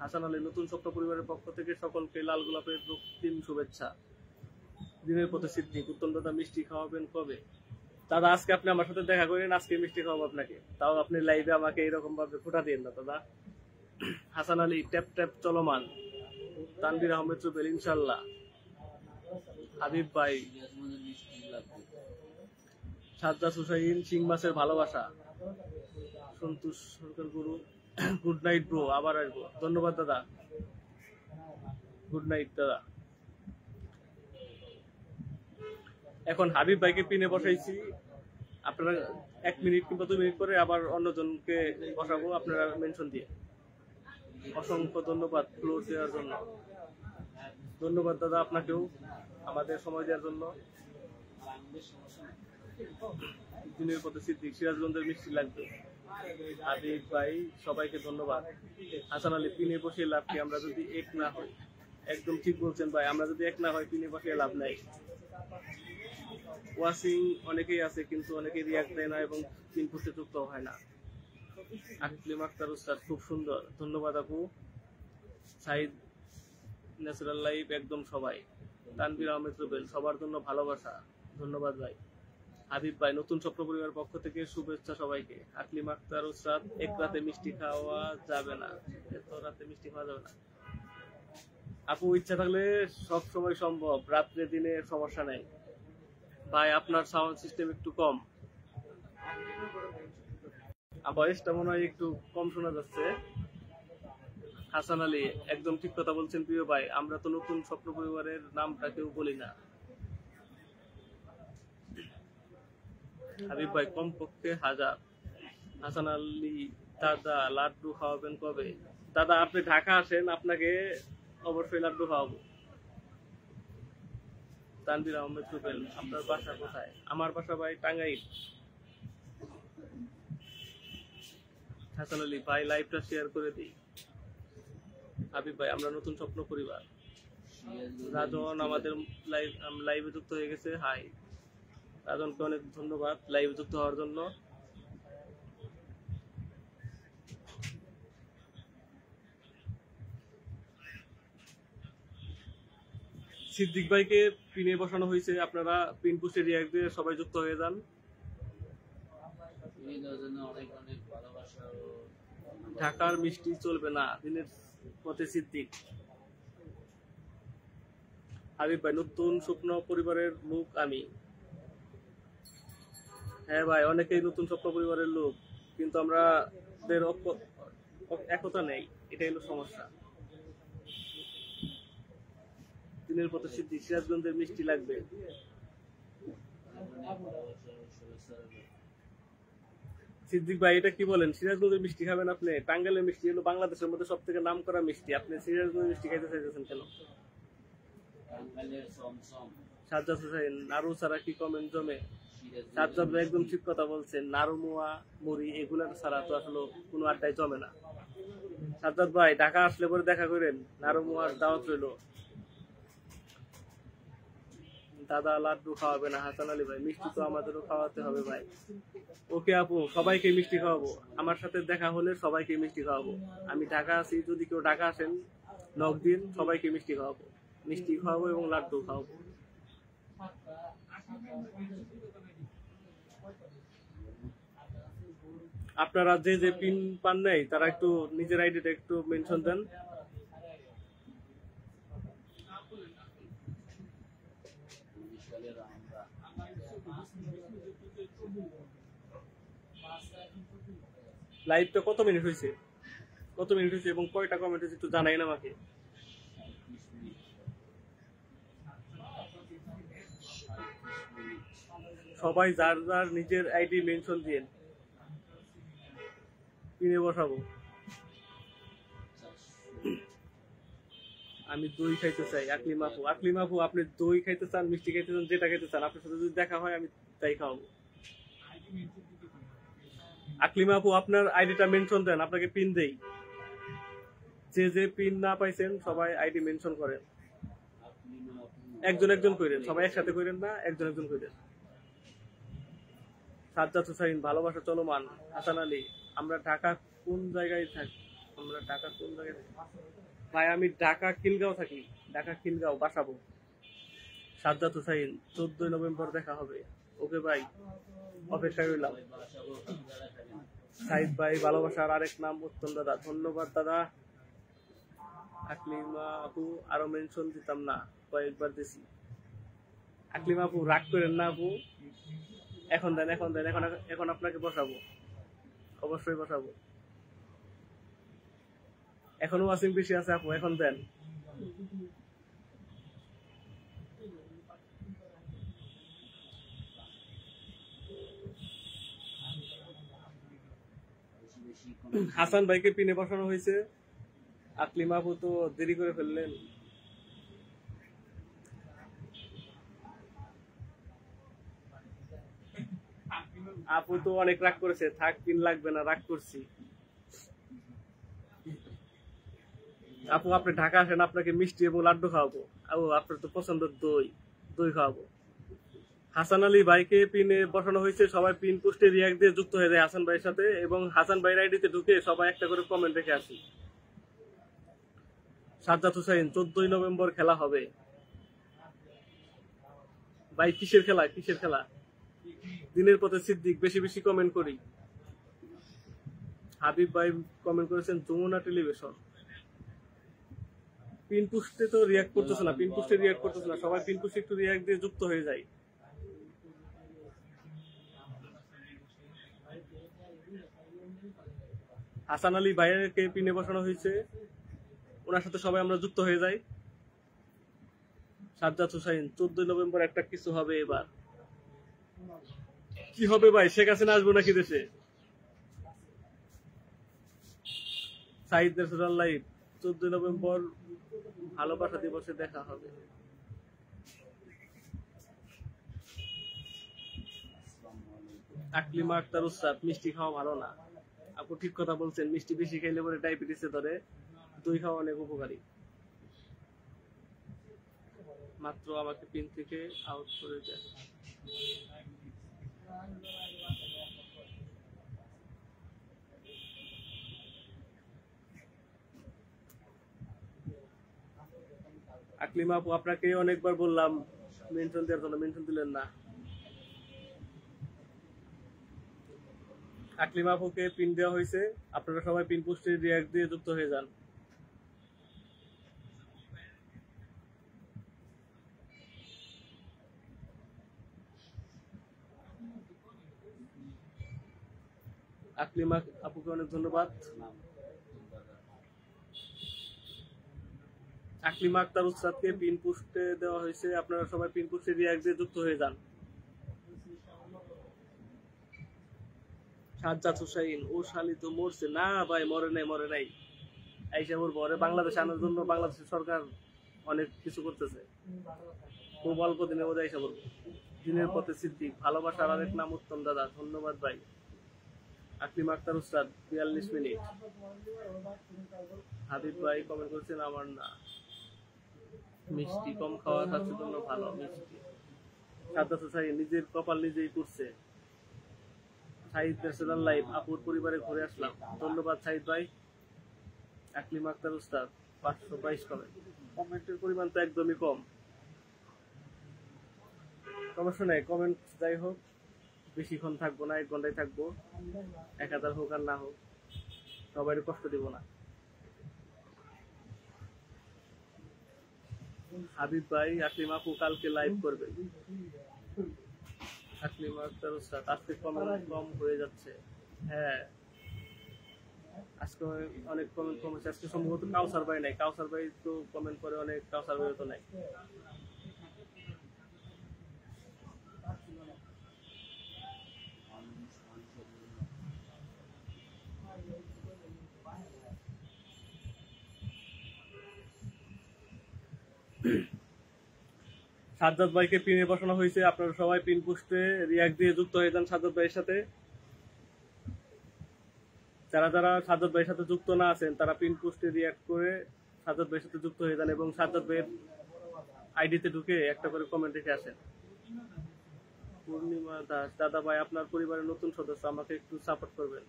[SPEAKER 1] হাসান আলী, নতুন স্বপ্ন পরিবারের পক্ষ থেকে সকলকে লাল গোলাপের রক্তিম শুভেচ্ছা। দিনের পথে সিদ্দিক, উত্তম দাদা মিষ্টি খাওয়াবেন কবে? দাদা আজকে আপনি আমার সাথে দেখা করেন, আজকে মিষ্টি খাওয়াবো আপনাকে, তাও আপনি লাইভে আমাকে এরকম ভাবে ফোটা দিন না দাদা। হাসান আলী, ট্যাপ ট্যাপ চলমান। তানভীর আহমেদ রুবেল, ইনশাল্লাহ। হাবিব ভাই, সাজ্জাদ হুসাইন, শিং মাছের ভালোবাসা, সন্তোষ সরকার গুরু, গুড নাইট ব্রো, আবার আসবো। ধন্যবাদ দাদা, গুড নাইট দাদা। এখন হাবিব ভাইকে পিনে বসাইছি, আপনারা 1 মিনিট কিংবা 2 মিনিট পরে আবার অন্যজনকে বসাবো আপনারা মেনশন দিয়ে। অসংখ্য ধন্যবাদ ফ্লোর দেওয়ার জন্য। ধন্যবাদ দাদা আপনাকেও আমাদের সময় দেওয়ার জন্য। দিনের পথে সিদ্দিক, সিরাজগঞ্জের মিষ্টি লাগবে। হাবিব ভাই, সবাইকে ধন্যবাদ। হাসান আলী, পিনে বসিয়ে লাভ কি আমরা যদি এক না হই? একদম ঠিক বলছেন ভাই, আমরা যদি এক না হয় পিনে বসিয়ে লাভ নাই। ওয়াচিং অনেকেই আছে কিন্তু অনেকেই রিয়াক্ট দেয় না এবং পিন করতে যুক্ত হয় না। আকলিম আক্তার উস্তাদ, খুব সুন্দর, ধন্যবাদ আপু। সাইদ, ন্যাচারাল লাইফ, একদম সবাই। তানভীর আহমেদ রুবেল, সবার জন্য ভালোবাসা, ধন্যবাদ ভাই। হাবিব ভাই, নতুন স্বপ্ন পরিবার পক্ষ থেকে শুভেচ্ছা সবাইকে। আকলিম আক্তার উস্তাদ, এক রাতে মিষ্টি খাওয়া যাবে না, এত রাতে মিষ্টি খাওয়া যাবে না। আপু, ইচ্ছা থাকলে সব সময় সম্ভব, রাত্রে দিনে সমস্যা নেই। ভাই, আপনার সাউন্ড সিস্টেম একটু কম, ভয়েসটা মনে হয় একটু কম শোনা যাচ্ছে। হাসান আলী, একদম ঠিক কথা বলছেন প্রিয় ভাই, আমরা তো নতুন স্বপ্ন পরিবারের নামটা কেউ বলি না। হাবিব ভাই, কমপক্ষে 1000। হাসান আলী, দাদা লাড্ডু খাওয়াবেন কবে? দাদা, আপনি ঢাকা আসেন, আপনাকে অবশ্যই লাড্ডু খাওয়াবো। তানভীর আহমেদ রুবেল, আপনার বাসা কোথায়? আমার বাসা ভাই টাঙ্গাইল। হাসান আলী ভাই, লাইভটা শেয়ার করে দিই। হাবিব ভাই, আমরা নতুন স্বপ্ন পরিবার। রাজন আমাদের লাইভে যুক্ত হয়ে গেছে, হাই রাজনকে অনেক ধন্যবাদ লাইভে যুক্ত হওয়ার জন্য। সিদ্দিক ভাইকে পিনে বসানো হয়েছে, আপনারা পিন পুষে রিয়াক্ট দিয়ে সবাই যুক্ত হয়ে যান। ঢাকার মিষ্টি চলবে না, দিনের পথে সিদ্দিক। হাবিব ভাই, নতুন স্বপ্ন পরিবারের লোক আমি। হ্যাঁ ভাই, অনেকেই নতুন স্বপ্ন পরিবারের লোক, কিন্তু আমরা একতা নেই, এটাই হলো সমস্যা। দিনের পথে সিদ্দিক, সিরাজগঞ্জের মিষ্টি লাগবে। সিদ্দিক ভাই, এটা কি বলেন? সিরাজগঞ্জের মিষ্টি খাবেন আপনি? টাঙ্গাইলের মিষ্টি হলো বাংলাদেশের মধ্যে সব থেকে নাম করা মিষ্টি, আপনি সিরাজগঞ্জের মিষ্টি খাইতে চাইতেছেন কেন? সাজ্জাদ হোসেন, নাড়ু ছাড়া কি কমেন্ট জমে? সাজ্জাদ ভাই একদম ঠিক কথা বলছেন, নাড়ু মোয়া মুড়ি এগুলার ছাড়া তো আসলে কোনো আড্ডায় জমে না। সাজ্জাদ ভাই, ঢাকা আসলে পরে দেখা করেন, নাড়ু মোয়ার দাওয়াত রইল। দাদা লাড্ডু খাওয়াবে না? হাসান আলী ভাই, মিষ্টি তো আমাদেরও খাওয়াতে হবে ভাই। ওকে আপু, সবাইকে মিষ্টি খাওয়াবো, আমার সাথে দেখা হলে সবাইকে মিষ্টি খাওয়াবো। আমি ঢাকা আছি, যদি কেউ ঢাকা আসেন নক দিন, সবাইকে মিষ্টি খাওয়াবো, মিষ্টি খাওয়াবো এবং লাড্ডু খাওয়াবো। আপনারা যে যে পিন পান নাই তারা একটু নিজের আইডিটা একটু মেনশন দেন। লাইভটা কত মিনিট হয়েছে, এবং কয়টা কমেন্ট হয়েছে একটু জানাই না আমাকে। সবাই যার যার নিজের আইডি মেনশন দিয়েন, পিনে বসাবো। আমি দই খাইতে চাই। আকলিম আপু, আপনি দই খাইতে চান, মিষ্টি খাইতে চান, যেটা খাইতে চান, আপনার সাথে যদি দেখা হয় আমি তাই খাওয়াবো। আকলিম আপু, আপনার আইডিটা মেনশন দেন, আপনাকে পিন দেই। যে যে পিন না পাইছেন সবাই আইডি মেনশন করেন, একজন একজন করেন, সবাই একসাথে করেন না, একজন একজন করেন। সাজ্জাদ হোসাইন, ভালোবাসা চলমান। হাসান আলী, আমরা ঢাকা কোন জায়গায় থাকি? ভাই, আমি ঢাকা খিলগাঁও থাকি, ঢাকা খিলগাঁও বাসাবো। সাজ্জাদ হোসাইন, 14 নভেম্বর দেখা হবে। ওকে ভাই, অপেক্ষায় রইলাম। সাইদ ভাই, ভালোবাসার আরেক নাম উত্তম দাদা, ধন্যবাদ দাদা। আকলিমা আপু, আরো মেনশন দিতাম না, কয়েকবার দিছি। আকলিমা আপু রাগ করেন না আপু, এখন দেন এখন দেন, এখন এখন আপনাকে বসাবো, অবশ্যই বসাবো। এখনো ওয়াশিং বেশি আছে আপু, এখন দেন। হাসান ভাইকে পিনে বসানো হয়েছে, আকলিমা আপু তো দেরি করে ফেললেন। আপু তো অনেক রাগ করেছে, থাক পিন লাগবে না, রাগ করছি। আপু আপনি ঢাকা আসেন, আপনাকে মিষ্টি এবং লাড্ডু খাওয়াবো। আপু আপনার তো পছন্দের দই, দই খাওয়াবো। হাসান আলী ভাইকে পিনে বসানো হয়েছে, সবাই পিন পোস্টে রিয়াক্ট দিয়ে যুক্ত হয়ে যায় হাসান ভাইয়ের সাথে, এবং হাসান ভাইয়ের আইডিতে ঢুকে সবাই একটা করে কমেন্ট রেখে আসি। সাজ্জাদ হুসাইন 14 নভেম্বর খেলা হবে। ভাই কিসের খেলা, কিসের খেলা? দিনের পথে সিদ্দিক, বেশি বেশি কমেন্ট করি। হাবিব ভাই কমেন্ট করেছেন যমুনা টেলিভিশন। পিন পোস্টে তো রিয়াক্ট করতেছে না, পিন পোস্টে রিয়াক্ট করতেছে না, সবাই পিন পোস্টে একটু রিয়াক্ট দিয়ে যুক্ত হয়ে যায়। হাসান আলী ভাইয়েরকে পিনে বসানো হয়েছে, ওনার সাথে সবাই আমরা যুক্ত হয়ে যাই। সাজ্জাদ হুসাইন 14 নভেম্বর একটা কিছু হবে এবার। কি হবে ভাই, শেখ হাসিনা আসবো নাকি দেশে? সাইদ ন্যাশনাল লাইভ 14 নভেম্বর ভালোবাসা দিবসে দেখা হবে। আকলিমা আক্তার উস্তাদ, মিষ্টি খাওয়া ভালো না। আপু ঠিক কথা বলছেন, মিষ্টি বেশি খাইলে পরে ডায়াবেটিসে ধরে, দই খাওয়া অনেক উপকারী। মাত্র আমাকে পিন থেকে আউট করে দেয়। আকলিমা আপু আপনাকে অনেকবার বললাম মেনশন দেওয়ার জন্য, মেনশন দিলেন না। আকলিমা আপুকে পিন দেওয়া হয়েছে, আপনারা সবাই পিন পোস্টে রিয়াক্ট দিয়ে যুক্ত হয়ে যান। আকলিমা আপুকে অনেক ধন্যবাদ। আকলিমা আক্তার উস্তাদকে পিন পোস্টে দেওয়া হয়েছে, আপনারা সবাই পিন পোস্টে রিয়াক্ট দিয়ে যুক্ত হয়ে যান। সাজ্জাদ হুসাইন, ও শালি তো মরছে না ভাই, মরে নাই মরে নাই, আইসা বলবো ওরে বাংলাদেশে আনার জন্য বাংলাদেশের সরকার অনেক কিছু করতেছে, খুব অল্প দিনের মধ্যে আইসা বলবো। দিনের পথে সিদ্দিক, ভালোবাসার আরেক নাম উত্তম দাদা, ধন্যবাদ ভাই। আকলিমা আক্তার উস্তাদ 42 মিনিট। হাবিব ভাই কমেন্ট করছেন আমার না, মিষ্টি কম খাওয়া স্বাস্থ্যের জন্য ভালো মিষ্টি। সাজ্জাদ হুসাইন, নিজের কপাল নিজেই পুড়ছে। সাইদ ন্যাশনাল লাইভ, আপুর পরিবারে ঘুরে আসলাম, ধন্যবাদ সাইদ ভাই। আকলিমা আক্তার উস্তাদ 522 কমেন্ট, কমেন্টের পরিমাণ তো একদমই কম। সমস্যা নাই, কমেন্ট যাই হোক, বেশিক্ষণ থাকবো না, 1 ঘন্টায় থাকবো। 1000 হোক আর না হোক, সবাই কষ্ট দিব না। হাবিব ভাই, আকলিমা আপু কালকে লাইভ করবেন। আকলিমা আক্তার উস্তাদ, আজকে কমেন্ট কম হয়ে যাচ্ছে। হ্যাঁ, আজকে অনেক কমেন্ট কমেছে, আজকে সম্ভবত কাউসার ভাই নাই, কাউসার ভাই তো কমেন্ট করে অনেক, কাউসার ভাই তো নাই। সাজ্জাদ ভাইকে পিনে বসানো হয়েছে, আপনারা সবাই পিন পোস্টে রিয়াক্ট দিয়ে যুক্ত হয়ে যান সাজ্জাদ ভাইয়ের সাথে। যারা যারা সাজ্জাদ ভাইয়ের সাথে যুক্ত না আছেন তারা পিন পোস্টে রিয়াক্ট করে সাজ্জাদ ভাইয়ের সাথে যুক্ত হয়ে যান, এবং সাজ্জাদ ভাইয়ের আইডিতে ঢুকে একটা করে কমেন্ট রেখে আসেন। পূর্ণিমা দাস, দাদা ভাই আপনার পরিবারের নতুন সদস্য, আমাকে একটু সাপোর্ট করবেন।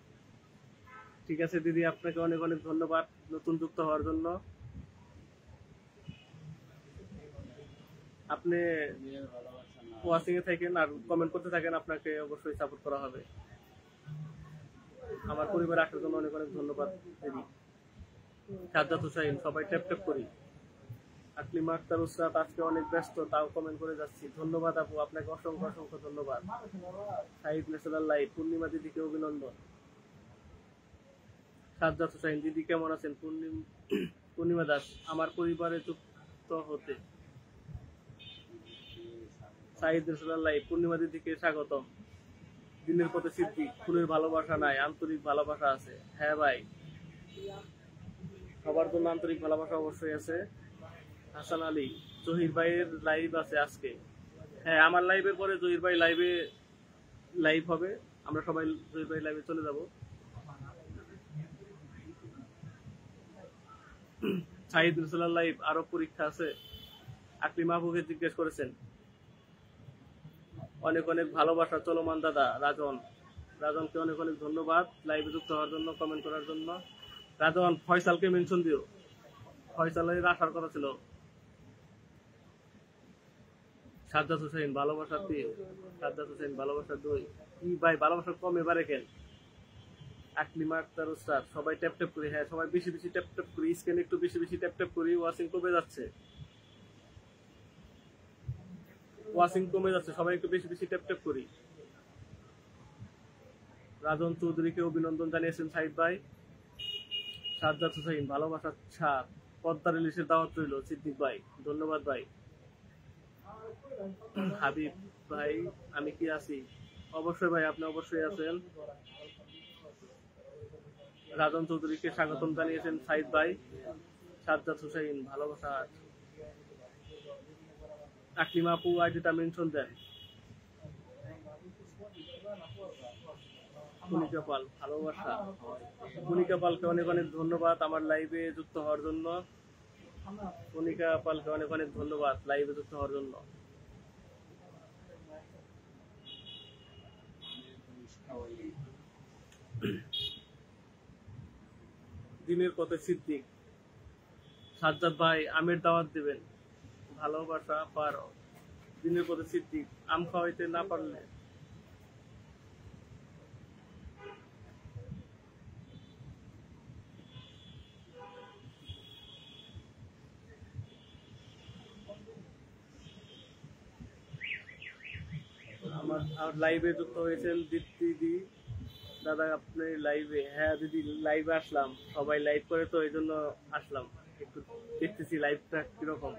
[SPEAKER 1] ঠিক আছে দিদি, আপনাকে অনেক অনেক ধন্যবাদ নতুন যুক্ত হওয়ার জন্য। আপনি ওয়াচিং এ থাকেন আর কমেন্ট করতে থাকেন, আপনাকে অবশ্যই সাপোর্ট করা হবে। আমার পরিবারে আসার জন্য অনেক অনেক ধন্যবাদ দিদি। সাজ্জাদ হুসাইন, সবাই ট্যাপ ট্যাপ করি। আকলিমা আক্তার উসরাত আজকে অনেক ব্যস্ত, তাও কমেন্ট করে যাচ্ছি। ধন্যবাদ আপু, আপনাকে অসংখ্য অসংখ্য ধন্যবাদ। সাইদ ন্যাশনাল লাইভ, পূর্ণিমা দিদিকে অভিনন্দন। সাজ্জাদ হোসেন দিদি কেমন আছেন? পূর্ণিমা দাস, আমার পরিবারে যুক্ত হতে। সাইদ ন্যাশনাল লাইভ, পূর্ণিমা দিদিকে স্বাগতম। দিনের পথে সিদ্দিক, ফুলের ভালোবাসা নাই, আন্তরিক ভালোবাসা আছে। হ্যাঁ ভাই, সবার জন্য আন্তরিক ভালোবাসা অবশ্যই আছে। হাসান আলী, জহির ভাইয়ের লাইভ আছে আজকে। হ্যাঁ, আমার লাইভের পরে জহির ভাই লাইভ হবে, আমরা সবাই জহির ভাই লাইভে চলে যাব। সাইদ রসুল্লাহ লাইভ, আরো পরীক্ষা আছে। আকলিমা আপুকে জিজ্ঞেস করেছেন। অনেক অনেক ভালোবাসা চলমান দাদা রাজনকে অনেক অনেক ধন্যবাদ লাইভে যুক্ত হওয়ার জন্য, কমেন্ট করার জন্য। রাজন, ফয়সালকে মেনশন দিও, ফয়সালের আসার কথা ছিল। সাজ্জাদ হোসেন, ভালোবাসা 3। সাজ্জাদ হোসেন, ভালোবাসা 2। কি ভাই, ভালোবাসা কমে বাড়ে কেন? আকলিমা আক্তার উস্তাদ, সবাই ট্যাপ ট্যাপ করি। হ্যাঁ, সবাই বেশি বেশি ট্যাপ ট্যাপ করি, স্ক্রিন একটু বেশি বেশি ট্যাপ ট্যাপ করি। ওয়াচিং কমে যাচ্ছে, সবাই একটু বেশি বেশি ট্যাপ ট্যাপ করি। রাজন চৌধুরীকে অভিনন্দন জানিয়েছেন সাইদ ভাই। সাজ্জাদ হোসেন, ভালোবাসার ছাপ, পদ্মা রিলিজের দাওয়াত রইল সিদ্দিক ভাই, ধন্যবাদ ভাই। হাবিব ভাই, আমি কি আছি? অবশ্যই ভাই, আপনি অবশ্যই আছেন। রাজন চৌধুরীকে স্বাগতম জানিয়েছেন সাইদ ভাই। সাজ্জাদ হোসেন, ভালোবাসা। আকলিমা আপু আইডিটা মেনশন দেন। কণিকা পাল, ভালোবাসা। কণিকা পালকে অনেক অনেক ধন্যবাদ আমার লাইভে যুক্ত হওয়ার জন্য। কণিকা পালকে অনেক অনেক ধন্যবাদ লাইভে যুক্ত হওয়ার জন্য। দিনের পথে সিদ্দিক, সাজ্জাদ ভাই আমের দাওয়াত দিবেন, ভালোবাসা পারো। দিনের পথে সিদ্দিক, আম খাওয়াইতে না পারলে। আমার লাইভে যুক্ত হয়েছেন দীপ্তি দি। দাদা আপনি লাইভে? হ্যাঁ দিদি, লাইভে আসলাম, সবাই লাইভ করে তো এই জন্য আসলাম, একটু দেখতেছি লাইভটা কিরকম,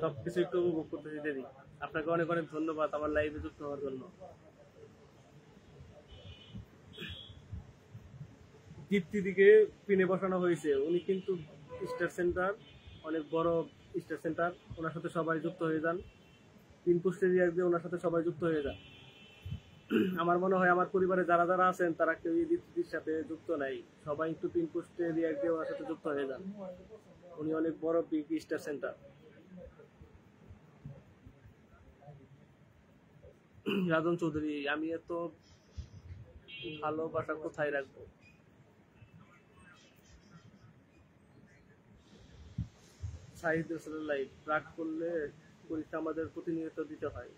[SPEAKER 1] সবকিছু একটু উপভোগ করতেছি দিদি। আপনাকে অনেক অনেক ধন্যবাদ আমার লাইভে যুক্ত হওয়ার জন্য। দীপ্তি দিকে পিনে বসানো হয়েছে, উনি কিন্তু স্টার সেন্টার, অনেক বড় স্টার সেন্টার, ওনার সাথে সবাই যুক্ত হয়ে যান। পিন পোস্টের রিয়াক্ট দিয়ে ওনার সাথে সবাই যুক্ত হয়ে যান। আমার মনে হয় আমার পরিবারে যারা যারা আছেন তারা কেউ দীপ্তির সাথে যুক্ত নাই, সবাই একটু পিন পোস্টে রিয়াক্ট দিয়ে ওনার সাথে যুক্ত হয়ে যান। উনি অনেক বড় বিগ স্টার সেন্টার। রাজন চৌধুরী, আমি এত ভালোবাসা কোথায় রাখবো? সাহিদ লাইফ রাগ করলে পরীক্ষা আমাদের প্রতিনিয়ত দিতে হয়।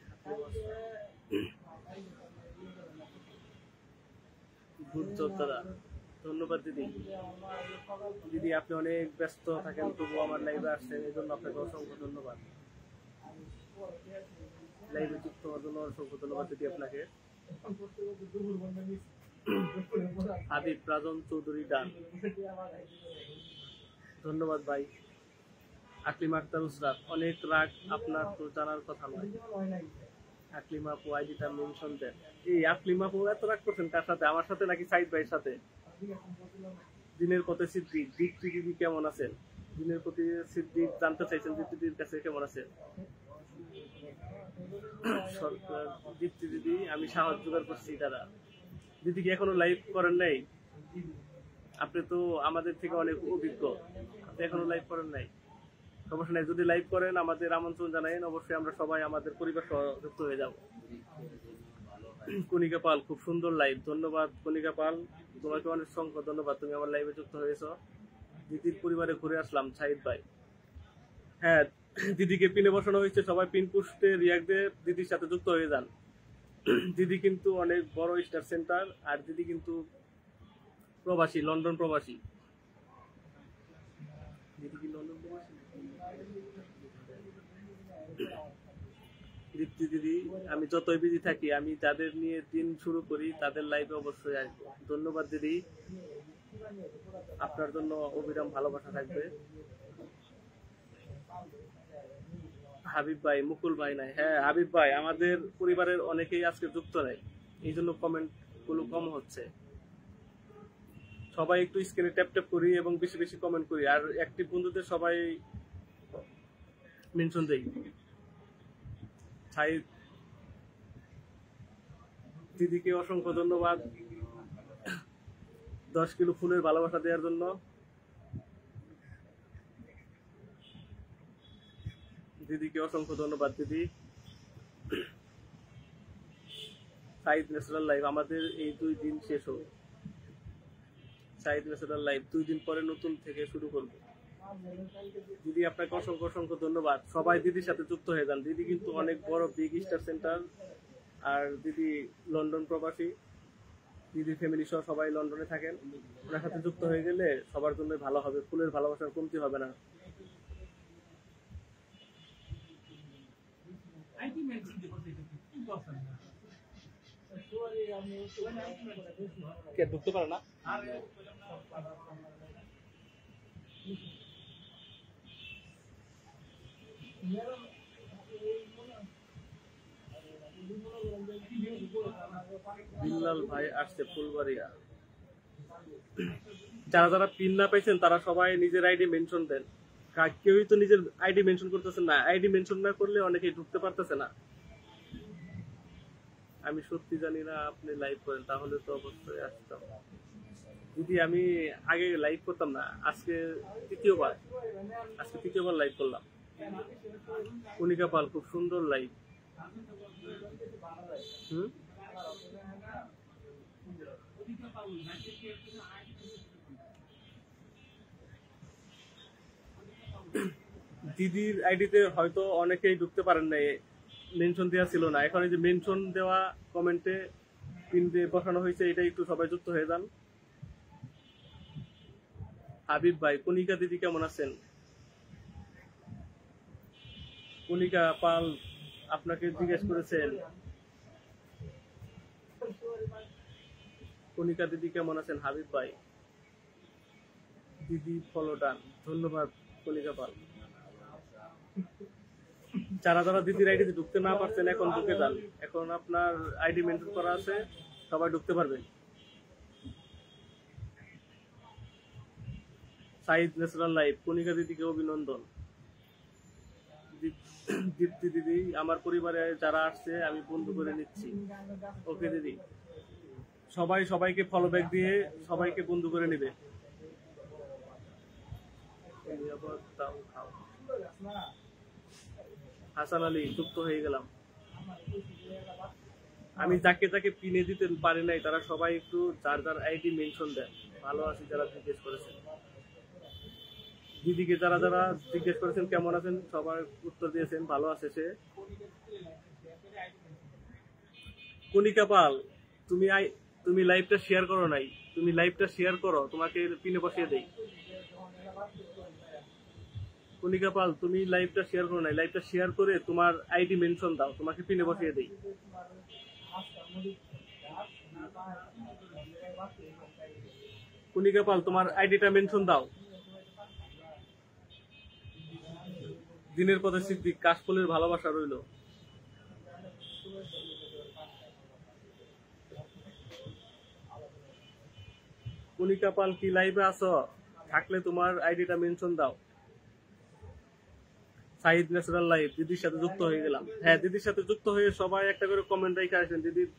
[SPEAKER 1] দাদা, ধন্যবাদ দিদি। দিদি আপনি অনেক ব্যস্ত থাকেন, তবুও আমার লাইভে আসছেন, এই জন্য আপনাকে অসংখ্য ধন্যবাদ। লাইভে যুক্ত হওয়ার জন্য অসংখ্য ধন্যবাদ দিদি আপনাকে। হাবিব রাজন চৌধুরী ডান, ধন্যবাদ ভাই। আকলিমা আক্তার উসরাত, অনেক রাগ আপনার তো জানার কথা নয়। আকলিমা আপু আইডিটা মেনশন দেন। এই আকলিমা আপু এত রাগ করছেন কার সাথে? আমার সাথে নাকি সাইদ ভাইয়ের সাথে? দিনের পথে সিদ্দিক, দীপ্তি দিদি কেমন আছেন? দিনের প্রতি সিদ্দিক জানতে চাইছেন দীপ্তি দিদির কাছে কেমন আছেন। সরকার, দীপ্তি দিদি আমি সাহস জোগাড় করছি দাদা। দিদি কি এখনো লাইভ করেন নাই? আপনি তো আমাদের থেকে অনেক অভিজ্ঞ, আপনি এখনো লাইভ করেন নাই। সমস্যা নাই, যদি লাইভ করেন আমাদের আমন্ত্রণ জানাইন, অবশ্যই আমরা সবাই আমাদের পরিবার সহ যুক্ত হয়ে যাব। কণিকা পাল, খুব সুন্দর লাইভ, ধন্যবাদ কণিকা পাল, তোমাকে অনেক সংখ্যা ধন্যবাদ, তুমি আমার লাইভে যুক্ত হয়েছ। দিদির পরিবারে ঘুরে আসলাম সাইদ ভাই। হ্যাঁ, দিদিকে পিনে বসানো হয়েছে, সবাই পিন পোস্টে রিয়াক্ট দিয়ে দিদির সাথে যুক্ত হয়ে যান। দিদি কিন্তু অনেক বড় স্টার সেন্টার, আর দিদি কিন্তু প্রবাসী, লন্ডন প্রবাসী। দিদি কি লন্ডন প্রবাসী? দীপ্তি দিদি, আমি যতই বিজি থাকি আমি যাদের নিয়ে দিন শুরু করি তাদের লাইভে অবশ্যই আসবো। ধন্যবাদ দিদি, আপনার জন্য অবিরাম ভালোবাসা থাকবে। হাবিব ভাই, মুকুল ভাই নাই। হ্যাঁ হাবিব ভাই, আমাদের পরিবারের অনেকেই আজকে যুক্ত নাই, এই জন্য কমেন্ট গুলো কম হচ্ছে। সবাই একটু স্ক্রিনে ট্যাপ ট্যাপ করি এবং বেশি বেশি কমেন্ট করি, আর অ্যাক্টিভ বন্ধুদের সবাই মেনশন দেই। সাইদ দিদিকে অসংখ্য ধন্যবাদ 10 কিলো ফুলের ভালোবাসা দেওয়ার জন্য। দিদিকে অসংখ্য ধন্যবাদ দিদি। সাইদ ন্যাচারাল লাইভ, আমাদের এই 2 দিন শেষ হোক। সাইদ ন্যাচারাল লাইভ 2 দিন পরে নতুন থেকে শুরু করব। দিদি আপনাকে অসংখ্য অসংখ্য ধন্যবাদ। সবাই দিদির সাথে যুক্ত হয়ে যান। দিদি কিন্তু অনেক বড় বিগ স্টার সেন্টার, আর দিদি লন্ডন প্রবাসী। দিদি ফ্যামিলি সহ সবাই লন্ডনে থাকেন। ওনার সাথে যুক্ত হয়ে গেলে সবার জন্য ভালো হবে, ফুলের ভালোবাসার কমতি হবে না। কে ঢুকতে পারে না? বিল্লাল ভাই আসছে ফুলবাড়িয়া। যারা যারা পিন না পাইছেন তারা সবাই নিজের আইডি মেনশন দেন। কেউই তো নিজের আইডি মেনশন করতেছেন না। আইডি মেনশন না করলে অনেকেই ঢুকতে পারতেছে না। আমি সত্যি জানি না আপনি লাইভ করেন, তাহলে তো অবশ্যই আসতাম। দিদি আমি আগে লাইভ করতাম না, আজকে তৃতীয়বার লাইভ করলাম। কণিকা পাল, খুব সুন্দর লাইভ। দিদির আইডিতে হয়তো অনেকেই ঢুকতে পারেন নাই, মেনশন দেওয়া ছিল না। এখন এই যে মেনশন দেওয়া কমেন্টে পিন দিয়ে বসানো হয়েছে, এটা একটু সবাই যুক্ত হয়ে যান। হাবিব ভাই, কণিকা দিদি কেমন আছেন? কণিকা পাল আপনাকে জিজ্ঞেস করেছেন। কণিকা দিদি কেমন আছেন? হাবিব ভাই, দিদি ফলো ডান, ধন্যবাদ কণিকা পাল। যারা যারা দিদির আইডিতে ঢুকতে না পারছেন এখন ঢুকে যান। এখন আপনার আইডি মেনশন করা আছে, সবাই ঢুকতে পারবেন। সাইদ ন্যাচারাল লাইভ, কণিকা দিদিকে অভিনন্দন। দীপ্তি দিদি, আমার পরিবারে যারা আসছে আমি বন্ধু করে নিচ্ছি। ওকে দিদি, সবাই সবাইকে ফলো ব্যাক দিয়ে সবাইকে বন্ধু করে নেবে। হাসান আলী, যুক্ত হয়ে গেলাম। আমি যাকে যাকে পিনে দিতে পারি নাই তারা সবাই একটু যার যার আইডি মেনশন দেন। ভালো আছি যারা জিজ্ঞেস করেছেন। দিদিকে যারা যারা জিজ্ঞেস করেছেন কেমন আছেন, সবার উত্তর দিয়েছেন ভালো আছে সে। কণিকা পাল, তুমি লাইভটা শেয়ার করো নাই, তুমি লাইভটা শেয়ার করো, তোমাকে পিনে বসিয়ে দেই। কণিকা পাল, তুমি লাইভটা শেয়ার করো নাই, লাইভটা শেয়ার করে তোমার আইডি মেনশন দাও, তোমাকে পিনে বসিয়ে দেই। কণিকা পাল, তোমার আইডিটা মেনশন দাও। দিনের পথে সিদ্দিক, কাশফুলের ভালোবাসা রইল। কণিকা পাল কি লাইভে আছো? থাকলে তোমার আইডিটা মেনশন দাও। সাইদ ন্যাচারাল লাইভ, দিদির সাথে যুক্ত হয়ে গেলাম। হ্যাঁ, দিদির সাথে যুক্ত হয়ে সবাই একটা করে কমেন্ট রেখে আসেন। দিদির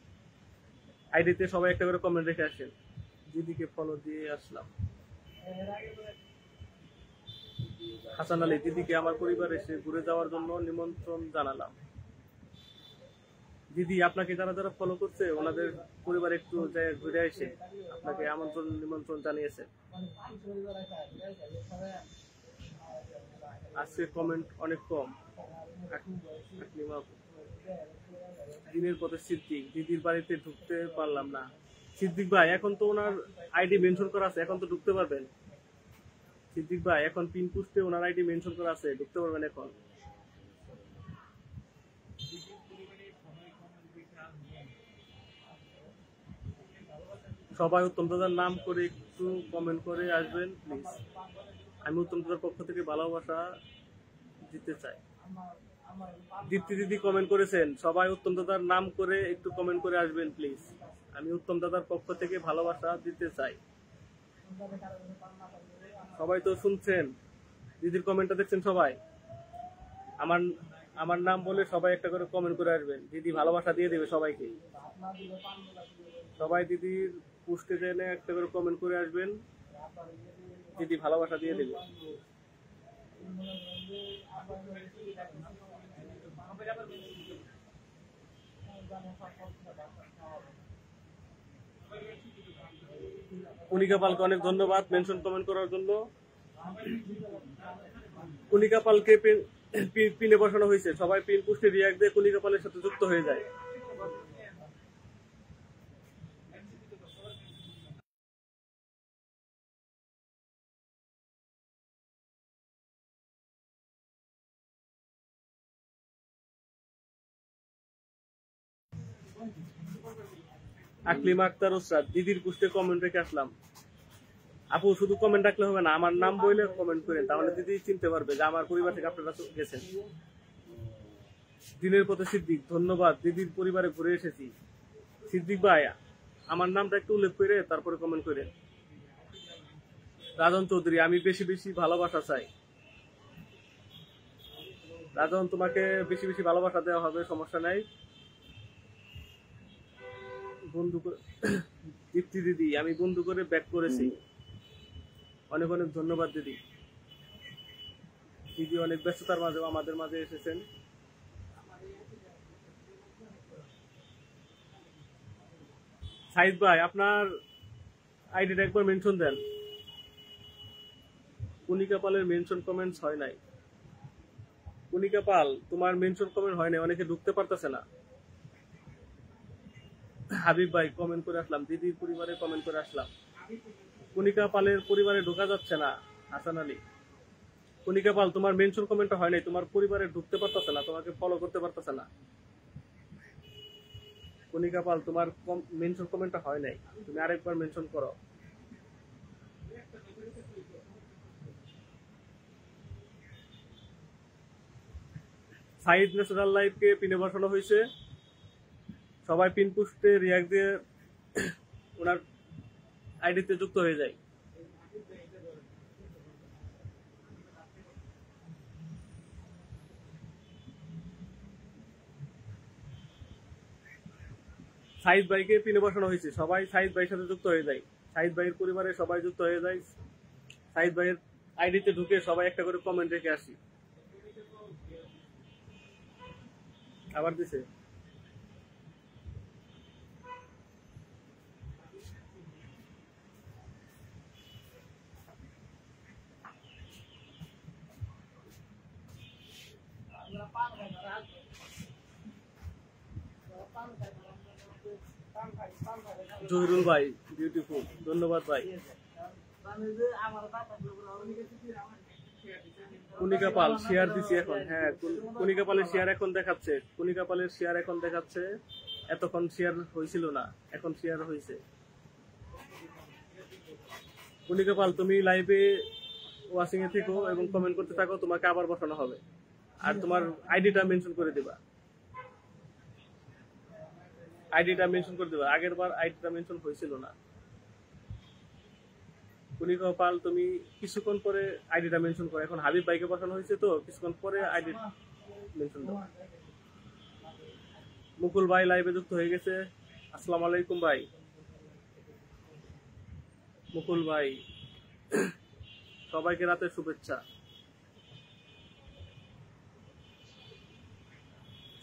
[SPEAKER 1] আইডিতে সবাই একটা করে কমেন্ট রেখে আসেন। দিদিকে ফলো দিয়ে আসলাম। হাসান আলী, দিদিকে আমার পরিবার এসে ঘুরে যাওয়ার জন্য নিমন্ত্রণ জানালাম। দিদি আপনাকে যারা যারা ফলো করছে ওনাদের পরিবার একটু ঘুরে এসে আপনাকে আমন্ত্রণ নিমন্ত্রণ জানিয়েছে। আজকে কমেন্ট অনেক কম। দিনের পথে সিদ্দিক, দিদির বাড়িতে ঢুকতে পারলাম না। সিদ্দিক ভাই, এখন তো ওনার আইডি মেনশন করা আছে, এখন তো ঢুকতে পারবেন। সিদ্দিক ভাই, এখন পিন পোস্টে ওনার আইডি মেনশন করা আছে, ঢুকতে পারবেন এখন। সবাই উত্তম দাদার নাম করে একটু কমেন্ট করে আসবেন প্লিজ। আমি উত্তম দাদার পক্ষ থেকে ভালোবাসা দিতে চাই। দীপ্তি দিদি কমেন্ট করেছেন, সবাই উত্তম দাদার নাম করে একটু কমেন্ট করে আসবেন প্লিজ। আমি উত্তম দাদার পক্ষ থেকে ভালোবাসা দিতে চাই। সবাই তো শুনছেন, দিদির কমেন্টটা দেখছেন সবাই। আমার আমার নাম বলে সবাই একটা করে কমেন্ট করে আসবেন, দিদি ভালোবাসা দিয়ে দেবে সবাইকে। সবাই দিদির পোস্টে জেনে একটা করে কমেন্ট করে আসবেন, দিদি ভালোবাসা দিয়ে দেবে। কণিকা পালকে অনেক ধন্যবাদ মেনশন কমেন্ট করার জন্য। কণিকা পালকে পিনে বসানো হয়েছে, সবাই পিন পোস্টে রিয়াক্ট দিয়ে কণিকা পালের সাথে যুক্ত হয়ে যায়। আকলিমা আক্তার ওসরাত দিদির পোস্টে কমেন্ট রেখে আসলাম। আপু শুধু কমেন্ট রাখলে হবে না, আমার নাম বলে কমেন্ট করেন, তাহলে দিদি চিনতে পারবে যে আমার পরিবার থেকে আপনারা গেছেন। দিনের পথে সিদ্দিক ধন্যবাদ, দিদির পরিবারে ঘুরে এসেছি। সিদ্দিক ভাই আমার নামটা একটু উল্লেখ করে তারপরে কমেন্ট করেন। রাজন চৌধুরী আমি বেশি বেশি ভালোবাসা চাই। রাজন তোমাকে বেশি বেশি ভালোবাসা দেওয়া হবে, সমস্যা নাই। বন্ধু দীপ্তি দিদি আমি বন্ধু করে ব্যাক করেছি, অনেক অনেক ধন্যবাদ দিদি। দিদি অনেক ব্যস্ততার মাঝেও আমাদের মাঝে এসেছেন। সাইদ ভাই আপনার আইডিটা একবার মেনশন দেন। কণিকা পালের মেনশন কমেন্টস হয় নাই। কণিকা পাল তোমার মেনশন কমেন্ট হয় নাই, অনেকে ঢুকতে পারতেছে না। হাবিব ভাই কমেন্ট করে আসলাম, দিদির পরিবারে কমেন্ট করে আসলাম। কণিকা পালের পরিবারে ঢোকা যাচ্ছে না। হাসান আলী কণিকা পাল তোমার মেনশন কমেন্টটা হয় নাই, তোমার পরিবারে ঢুকতে পারতেছে না, তোমাকে ফলো করতে পারতেছে না। কণিকা পাল তোমার মেনশন কমেন্টটা হয় নাই, তুমি আরেকবার মেনশন করো। সাইদ ন্যাচারাল লাইফকে পিনে বসানো হয়েছে, সবাই পিন পোস্টে রিয়াক্ট দিয়ে ওনার আইডিতে যুক্ত হয়ে যায়। সাইদ ভাইকে পিনে বসানো হয়েছে, সবাই সাইদ ভাইয়ের সাথে যুক্ত হয়ে যায়। সাইদ ভাইয়ের পরিবারে সবাই যুক্ত হয়ে যায়। সাইদ ভাইয়ের আইডিতে ঢুকে সবাই একটা করে কমেন্ট রেখে আসি। আবার দিছে জহিরুল ভাই বিউটিফুল, ধন্যবাদ ভাই। কণিকা পাল শেয়ার দিছি এখন, হ্যাঁ কণিকা পালের শেয়ার এখন দেখাচ্ছে, কণিকা পালের শেয়ার এখন দেখাচ্ছে। এতক্ষণ শেয়ার হয়েছিল না, এখন শেয়ার হয়েছে। কণিকা পাল তুমি লাইভে ওয়াচিং এ থেকো এবং কমেন্ট করতে থাকো, তোমাকে আবার বসানো হবে। আর তোমার আইডিটা মেনশন করে দিবা, আইডিটা মেনশন করে দিবা। আগের বার আইডিটা মেনশন হয়েছিল না। কণিকা পাল তুমি কিছুক্ষণ পরে আইডিটা মেনশন করো, এখন হাবিব ভাইকে বসানো হয়েছে তো কিছুক্ষণ পরে আইডি মেনশন দাও। মুকুল ভাই লাইভে যুক্ত হয়ে গেছে, আসসালামু আলাইকুম ভাই। মুকুল ভাই সবাইকে রাতের শুভেচ্ছা।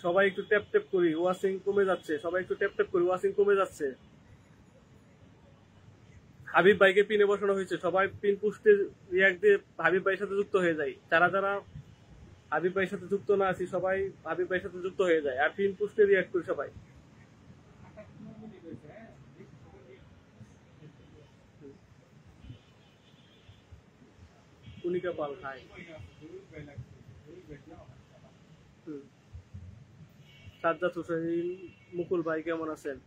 [SPEAKER 1] সবাই একটু ট্যাপ ট্যাপ করি, ওয়াচিং কমে যাচ্ছে, সবাই একটু ট্যাপ ট্যাপ করি, ওয়াচিং কমে যাচ্ছে। হাবিব ভাইকে পিনে বসানো হয়েছে, সবাই পিন পোস্টে রিয়াক্ট দিয়ে হাবিব ভাইয়ের সাথে যুক্ত হয়ে যায়। যারা যারা হাবিব ভাইয়ের সাথে যুক্ত না আছি সবাই হাবিব ভাইয়ের সাথে যুক্ত হয়ে যায়, আর পিন পোস্টে রিয়াক্ট করি সবাই। কণিকা পাল হাই। সাজ্জাদ হোসেন মুকুল ভাই কেমন আছেন?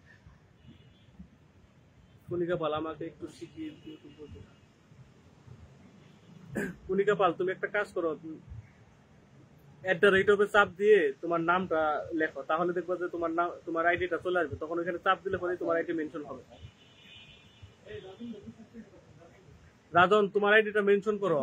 [SPEAKER 1] কণিকা পাল আমাকে একটু শিখিয়ে দিও তো বলতে। কণিকা পাল তুমি একটা কাজ করো, @, চাপ দিয়ে তোমার নামটা লেখো, তাহলে দেখবা যে তোমার নাম, তোমার আইডিটা চলে আসবে, তখন ওখানে চাপ দিলে পরে তোমার আইডি মেনশন হবে। রাজন তোমার আইডিটা মেনশন করো।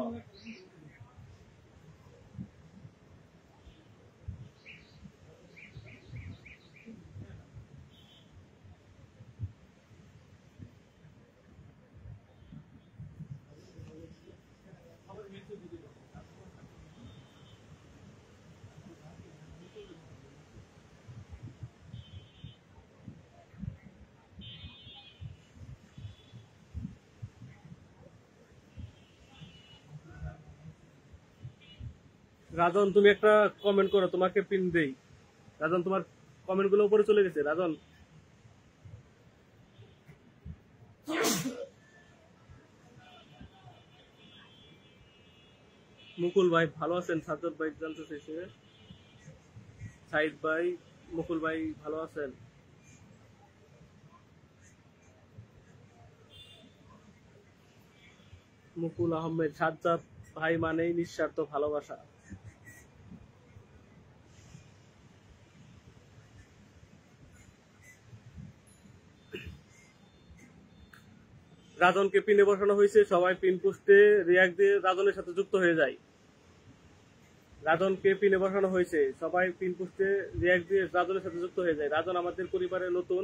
[SPEAKER 1] রাজন তুমি একটা কমেন্ট করো, তোমাকে পিন দেই। রাজন তোমার কমেন্ট গুলো উপরে চলে গেছে। রাজন মুকুল ভাই ভালো আছেন? সাজ্জাদ ভাই জানতে চাইছে। সাইদ ভাই, মুকুল ভাই ভালো আছেন? মুকুল আহমেদ, সাজ্জাদ ভাই মানেই নিঃস্বার্থ ভালোবাসা। রাজনকে পিনে বসানো হয়েছে, সবাই পিন পোস্টে রিয়াক্ট দিয়ে রাজনের সাথে যুক্ত হয়ে যায়। রাজনকে পিনে বসানো হয়েছে, সবাই পিন পোস্টে রিয়াক্ট দিয়ে রাজনের সাথে যুক্ত হয়ে যায়। রাজন আমাদের পরিবারে নতুন,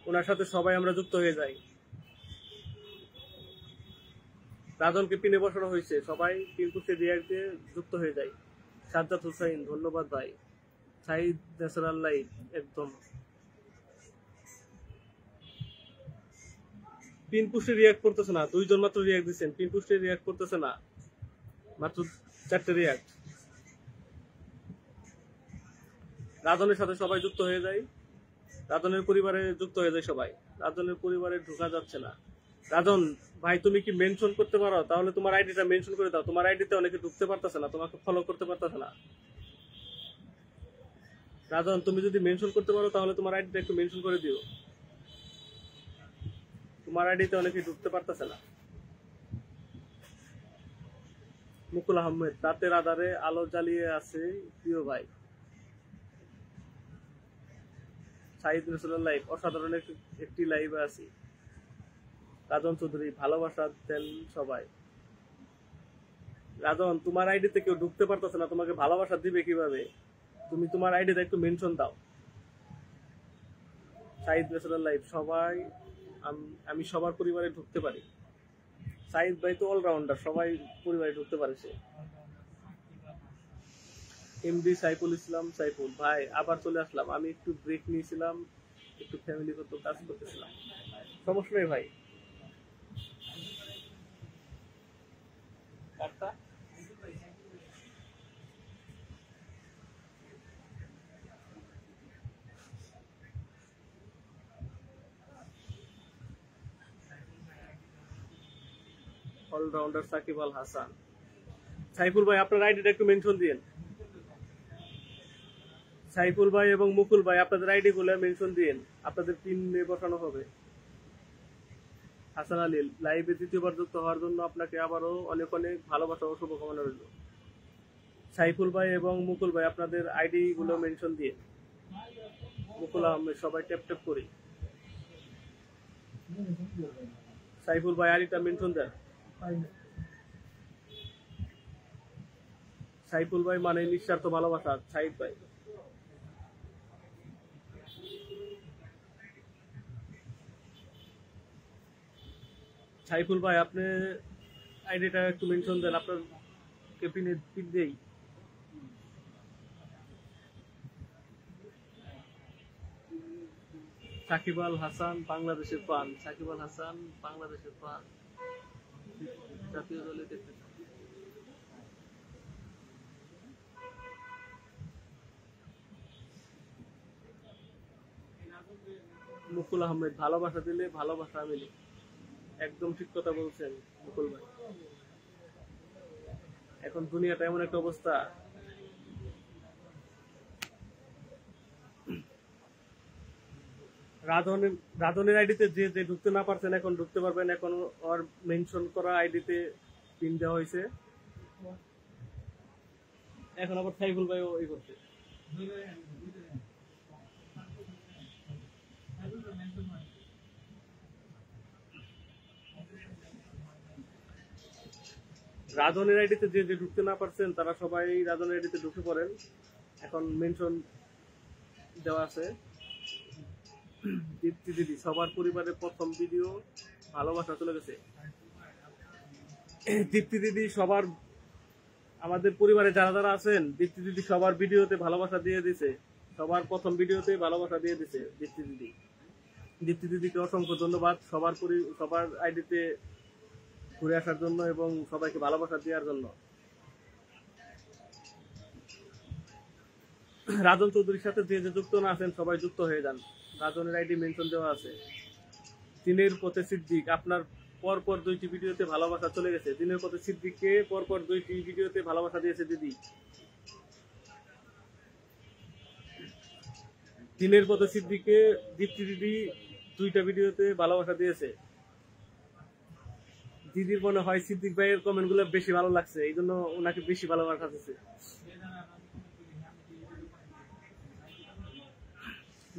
[SPEAKER 1] ওনার সাথে সবাই আমরা যুক্ত হয়ে যাই। রাজনকে পিনে বসানো হয়েছে, সবাই পিন পোস্টে রিয়াক্ট দিয়ে যুক্ত হয়ে যায়। সাজ্জাদ হুসাইন ধন্যবাদ ভাই। সাইদ ন্যাচারাল লাইফ একদম। পিন পোস্টে রিয়াক্ট করতেছে না, 2 জন মাত্র রিয়াক্ট দিচ্ছেন, পিন পোস্টে রিয়াক্ট করতেছে না, মাত্র 4টে রিয়াক্ট। রাজনের সাথে সবাই যুক্ত হয়ে যায়, রাজনের পরিবারে যুক্ত হয়ে যায় সবাই। রাজনের পরিবারে ঢোকা যাচ্ছে না। রাজন ভাই তুমি কি মেনশন করতে পারো? তাহলে তোমার আইডিটা মেনশন করে দাও, তোমার আইডিতে অনেকে ঢুকতে পারতেছে না, তোমাকে ফলো করতে পারতেছে না। রাজন তুমি যদি মেনশন করতে পারো তাহলে তোমার আইডিটা একটু মেনশন করে দিও, তোমার আইডিতে অনেকে ঢুকতে পারতেছে না। মুকুল আহমেদ, রাতের আধারে আলো জ্বালিয়ে আছে প্রিয় ভাই। সাইদ রসুল্লাহ লাইভ, অসাধারণ একটি লাইভে আছি। রাজন চৌধুরী, ভালোবাসা দেন সবাই। রাজন তোমার আইডিতে কেউ ঢুকতে পারতেছে না, তোমাকে ভালোবাসা দিবে কিভাবে? তুমি তোমার আইডিতে একটু মেনশন দাও। সাইদ রসুল্লাহ লাইভ, সবাই আমি সবার পরিবারে ঢুকতে পারি। সাইদ ভাই তো অলরাউন্ডার, সবাই পরিবারে ঢুকতে পারে সে। এমডি সাইফুল ইসলাম, সাইফুল ভাই আবার চলে আসলাম, আমি একটু ব্রেক নিয়েছিলাম, একটু ফ্যামিলিগত কাজ করতেছিলাম, সমস্যা নেই ভাই। অলরাউন্ডার সাকিব আল হাসান। সাইফুল ভাই আপনার আইডিটা একটু মেনশন দিন। সাইফুল ভাই এবং মুকুল ভাই আপনাদের আইডি গুলো মেনশন দিন, আপনাদের পিন বসানো হবে। হাসান আলী, লাইভে দ্বিতীয়বার যুক্ত হওয়ার জন্য আপনাকে আবারও অনেক অনেক ভালোবাসা ও শুভকামনা রইল। সাইফুল ভাই এবং মুকুল ভাই আপনাদের আইডি গুলো মেনশন দিয়ে। মুকুল আহমেদ, সবাই ট্যাপ ট্যাপ করি। সাইফুল ভাই আইডিটা মেনশন দেন। সাইফুল ভাই মানে নিঃস্বার্থ ভালোবাসা। সাইদ ভাই, সাইফুল ভাই আপনি আইডিটা একটু মেনশন দেন, আপনার পিনে পিন দেই। সাকিব আল হাসান বাংলাদেশের পান, সাকিব আল হাসান বাংলাদেশের পান, জাতীয় দলে দেখতে চান। মুকুল আহমেদ, ভালোবাসা দিলে ভালোবাসা মিলে, একদম ঠিক কথা বলছেন মুকুল ভাই। এখন দুনিয়াটা এমন একটা অবস্থা, রাধনের রাধনের আইডিতে যে যে ঢুকতে না পারছেন এখন ঢুকতে পারবেন। এখন ওর মেনশন করা আইডিতে পিন দেওয়া হয়েছে। এখন আবার সাইফুল ভাই ওই করছে। রাধনের আইডিতে যে যে ঢুকতে না পারছেন তারা সবাই রাধনের আইডিতে ঢুকে পড়েন। এখন মেনশন দেওয়া আছে। দীপ্তি দিদি সবার পরিবারের প্রথম ভিডিও, ভালোবাসা চলে গেছে। দীপ্তি দিদি সবার, আমাদের পরিবারে যারা যারা আছেন, দীপ্তি দিদি সবার ভিডিওতে ভালোবাসা দিয়ে দিছে, সবার প্রথম ভিডিওতে ভালোবাসা দিয়ে দিছে দীপ্তি দিদি। দীপ্তি দিদিকে অসংখ্য ধন্যবাদ সবার আইডিতে ঘুরে আসার জন্য এবং সবাইকে ভালোবাসা দেওয়ার জন্য। রাজন চৌধুরীর সাথে যে যে যুক্ত না আছেন সবাই যুক্ত হয়ে যান। রাজনের আইডি মেনশন দেওয়া আছে। দিনের পথে সিদ্দিক আপনার পরপর 2টি ভিডিওতে ভালোবাসা চলে গেছে। দিনের পথে সিদ্দিককে পরপর 2টি ভিডিওতে ভালোবাসা দিয়েছে দিদি। দিনের পথে সিদ্দিককে দীপ্তি দিদি 2টা ভিডিওতে ভালোবাসা দিয়েছে। দিদির মনে হয় সিদ্দিক ভাইয়ের কমেন্ট গুলো বেশি ভালো লাগছে, এই জন্য ওনাকে বেশি ভালোবাসা দিচ্ছে।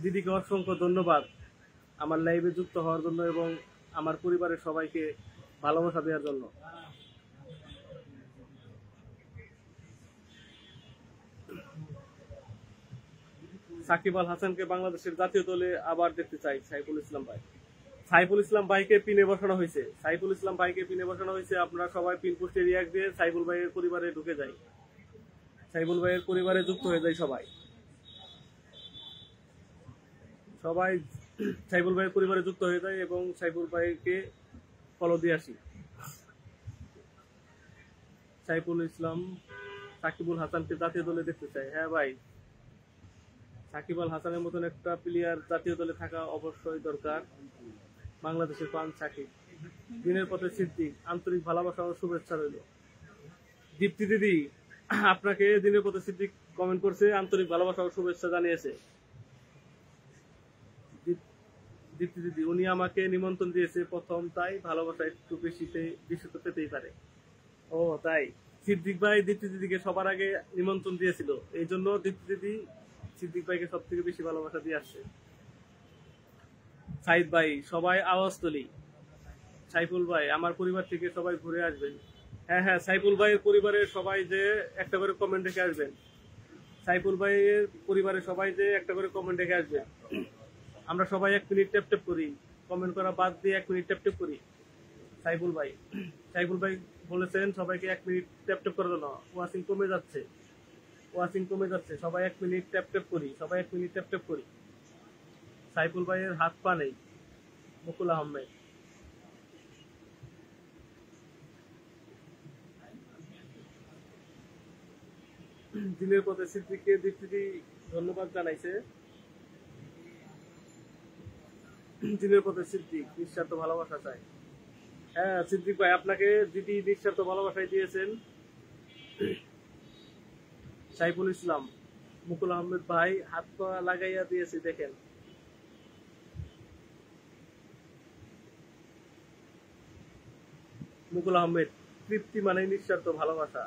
[SPEAKER 1] দিদিকে অসংখ্য ধন্যবাদ আমার লাইভে যুক্ত হওয়ার জন্য এবং আমার পরিবারের সবাইকে ভালোবাসা দেওয়ার জন্য। সাকিব আল হাসানকে বাংলাদেশের জাতীয় দলে আবার দেখতে চাই সাইফুল ইসলাম ভাই। সাইফুল ইসলাম ভাইকে পিনে বসানো হয়েছে। সাইফুল ইসলাম ভাইকে পিনে বসানো হয়েছে। আপনারা সবাই পিন পোস্টে রিয়াক্ট দিয়ে সাইফুল ভাইয়ের পরিবারে ঢুকে যাই, সাইফুল ভাইয়ের পরিবারে যুক্ত হয়ে যায়। সবাই সবাই সাইফুল ভাইয়ের পরিবারে যুক্ত হয়ে যায় এবং সাইফুল ভাইকে ফলো দিয়ে আসি। সাইফুল ইসলাম সাকিবুল হাসানকে জাতীয় দলে দেখতে চাই। হ্যাঁ ভাই, সাকিব আল হাসানের মতন একটা প্লেয়ার জাতীয় দলে থাকা অবশ্যই দরকার। বাংলাদেশের পান সাকিব। দিনের পথে সিদ্দিক আন্তরিক ভালোবাসা ও শুভেচ্ছা রইল। দীপ্তি দিদি আপনাকে দিনের পথে সিদ্দিক কমেন্ট করছে, আন্তরিক ভালোবাসা ও শুভেচ্ছা জানিয়েছে। দীপ্তি দিদি উনি আমাকে নিমন্ত্রণ দিয়েছে প্রথম, তাই ভালোবাসা একটু বেশি তো পেতেই পারে। ও তাই, সিদ্দিক ভাই দীপ্তি দিদিকে সবার আগে নিমন্ত্রণ দিয়েছিল, এই জন্য দীপ্তি দিদি সিদ্দিক ভাইকে সব থেকে বেশি ভালোবাসা দিয়ে আসছে। সাইদ ভাই সবাই আওয়াজ তুলি। সাইফুল ভাই আমার পরিবার থেকে সবাই ঘুরে আসবেন। হ্যাঁ হ্যাঁ, সাইফুল ভাইয়ের পরিবারের সবাই যে একটা করে কমেন্ট রেখে আসবেন। সাইফুল ভাইয়ের পরিবারের সবাই যে একটা করে কমেন্ট রেখে আসবেন। আমরা সবাই 1 মিনিট ট্যাপ ট্যাপ করি, কমেন্ট করা বাদ দিয়ে 1 মিনিট ট্যাপ ট্যাপ করি। সাইফুল ভাই বলেছেন সবাইকে 1 মিনিট ট্যাপ ট্যাপ করে জন্য। ওয়াচিং কমে যাচ্ছে, সবাই 1 মিনিট ট্যাপ ট্যাপ করি, সবাই 1 মিনিট ট্যাপ ট্যাপ করি। সাইফুল ভাইয়ের হাত পা নেই। মুকুল আহমেদ। দিনের পথে সিদ্দিককে দীপ্তি ধন্যবাদ জানাইছে। দিনের পথে সিদ্দিক নিঃস্বার্থ ভালোবাসা চাই। হ্যাঁ সিদ্দিক ভাই আপনাকে দিদি নিঃস্বার্থ ভালোবাসাই দিয়েছেন। সাইফুল ইসলাম মুকুল আহমেদ ভাই হাত পা লাগাইয়া দিয়েছি দেখেন। মুকুল আহমেদ তৃপ্তি মানে নিঃস্বার্থ ভালোবাসা।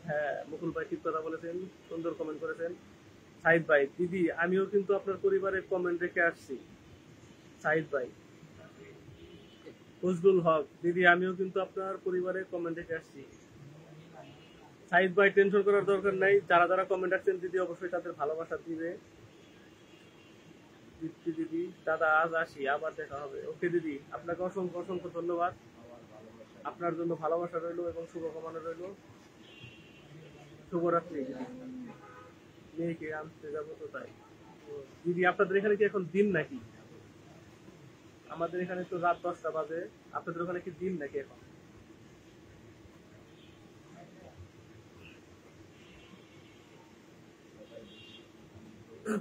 [SPEAKER 1] হ্যাঁ মুকুল ভাই ঠিক কথা বলেছেন, সুন্দর কমেন্ট করেছেন। সাইদ ভাই দিদি আমিও কিন্তু আপনার পরিবারের কমেন্ট রেখে আসছি। সাইদ ভাই। ফজলুল হক দিদি আমিও কিন্তু আপনার পরিবারের কমেন্ট রেখে আসছি। সাইদ ভাই টেনশন করার দরকার নাই, যারা যারা কমেন্ট আসছেন দিদি অবশ্যই তাদের ভালোবাসা দিবে। দিদি দাদা আজ আসি, আবার দেখা হবে। ওকে দিদি আপনাকে অসংখ্য অসংখ্য ধন্যবাদ। আপনার জন্য ভালোবাসা রইল এবং শুভকামনা রইল। শুভরাত্রি। মেয়েকে আনতে যাবো তো তাই। দিদি আপনাদের এখানে কি এখন দিন নাকি? আমাদের এখানে তো রাত 10টা বাজে, আপনাদের ওখানে কি দিন নাকি এখন?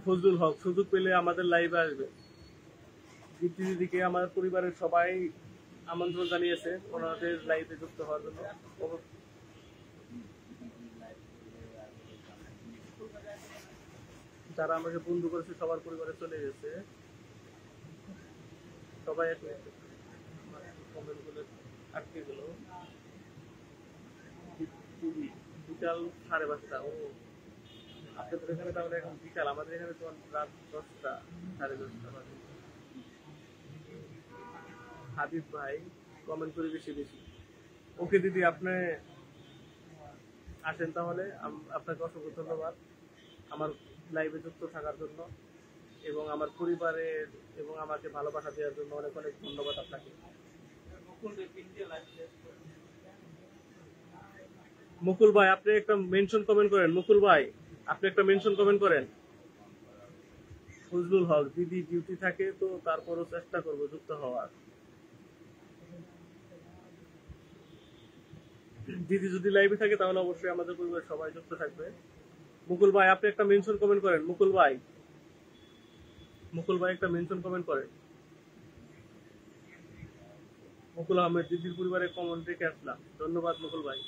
[SPEAKER 1] ফজলুল হক সুযোগ পেলে আমাদের লাইভে আসবে। দীপ্তি দিদিকে আমাদের পরিবারের সবাই আমন্ত্রণ জানিয়েছে ওনাদের লাইভে যুক্ত হওয়ার জন্য। যারা আমাকে বন্ধু করেছে সবার পরিবারে চলে গেছে। সবাই এক কমেন্ট করে আটকে গেল। বিকাল 5:30। ও আপনাদের এখানে তাহলে এখন বিকাল, আমাদের এখানে তো রাত 10টা, 10:30 বাজে। হাবিব ভাই কমেন্ট করে বেশি বেশি। ওকে দিদি, আপনি আসেন তাহলে। আপনাকে অসংখ্য ধন্যবাদ আমার লাইভে যুক্ত থাকার জন্য এবং আমার পরিবারের এবং আমাকে ভালোবাসা দেওয়ার জন্য অনেক অনেক ধন্যবাদ আপনাকে। মুকুল ভাই আপনি একটা মেনশন কমেন্ট করেন। মুকুল ভাই আপনি একটা মেনশন কমেন্ট করেন। ফজলুল হক দিদি ডিউটি থাকে তো তারপরও চেষ্টা করবো যুক্ত হওয়ার। দিদি যদি লাইভে থাকে তাহলে অবশ্যই আমাদের পরিবারের সবাই যুক্ত থাকবে। মুকুল ভাই আপনি একটা মেনশন কমেন্ট করেন। মুকুল ভাই একটা মেনশন কমেন্ট করেন। মুকুল আহমেদ দিদির পরিবারে কমেন্ট রেখে আসলাম। ধন্যবাদ মুকুল ভাই।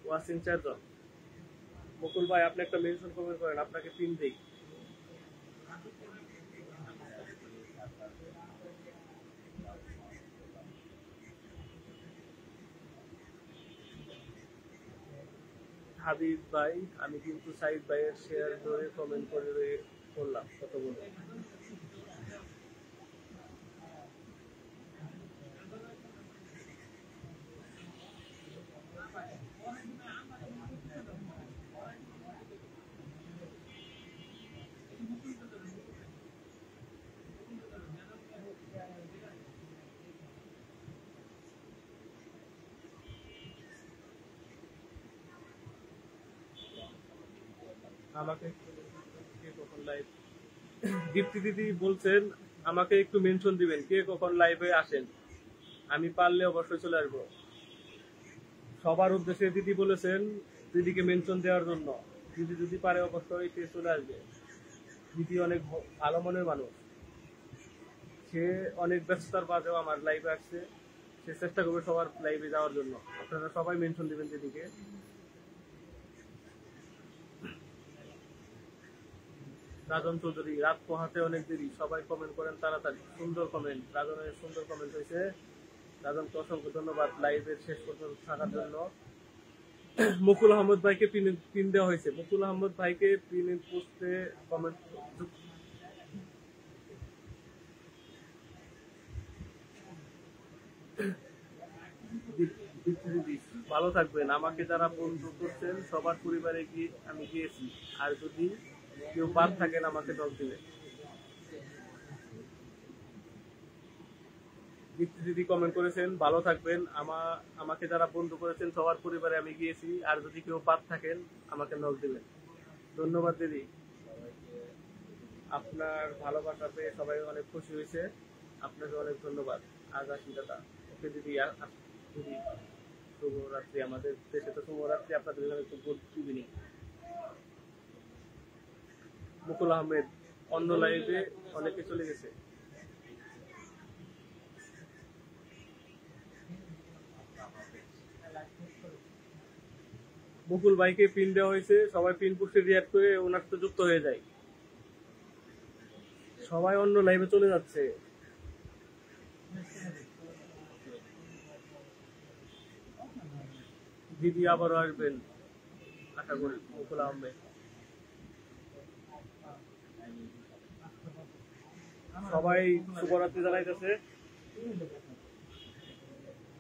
[SPEAKER 1] ওয়াসিং 4 জন। মুকুল ভাই আপনি একটা মেনশন কমেন্ট করেন, আপনাকে পিন দেই। হাবিব ভাই আমি কিন্তু সাইদ ভাইয়ের শেয়ার ধরে কমেন্ট করে করলাম কত বলে। আমাকে কে কখন লাইভ, দীপ্তি দিদি বলছেন আমাকে একটু মেনশন দিবেন কে কখন লাইভে আসেন, আমি পারলে অবশ্যই চলে আসবো। সবার উদ্দেশ্যে দিদি বলেছেন দিদিকে মেনশন দেওয়ার জন্য। দিদি যদি পারে অবশ্যই সে চলে আসবে। দিদি অনেক ভালো মনের মানুষ, সে অনেক ব্যস্ততার মাঝেও আমার লাইভে আসছে। সে চেষ্টা করবে সবার লাইভে যাওয়ার জন্য। আপনারা সবাই মেনশন দিবেন দিদিকে। রাজন চৌধুরী রাত পোহাতে অনেক দেরি, সবাই কমেন্ট করেন তাড়াতাড়ি। সুন্দর কমেন্ট, রাজনের সুন্দর কমেন্ট হয়েছে। রাজনকে অসংখ্য ধন্যবাদ লাইভের শেষ পর্যন্ত থাকার জন্য। মুকুল আহমদ ভাইকে পিন দেওয়া হয়েছে। মুকুল আহমদ ভাইকে পিন পোস্টে কমেন্ট। ভালো থাকবেন। আমাকে যারা বন্ধু করছেন সবার পরিবারে আমি গিয়েছি, আর যদি কেউ বাদ থাকেন আমাকে নক দিবেন। দিদি কমেন্ট করেছেন ভালো থাকবেন। আমাকে যারা বন্ধু করেছেন সবার পরিবারে আমি গিয়েছি, আর যদি কেউ বাদ থাকেন আমাকে নক দিবেন। ধন্যবাদ দিদি, আপনার ভালোবাসা পেয়ে সবাই অনেক খুশি হয়েছে। আপনাকে অনেক ধন্যবাদ। আজ আসি দাদা। ওকে দিদি, দিদি শুভরাত্রি। আমাদের দেশে তো শুভরাত্রি, আপনাদের এখানে তো গুড ইভিনিং। মুকুল আহমেদ অন্য লাইভে অনেকে চলে গেছে। মুকুল ভাইকে পিন দেওয়া হয়েছে, সবাই পিন পোস্টে রিঅ্যাক্ট করে ওনার সাথে যুক্ত হয়ে যায়। সবাই অন্য লাইভে চলে যাচ্ছে। দিদি আবারও আসবেন আশা করি। মুকুল আহমেদ সবাই শুভরাত্রি জানাইতেছে।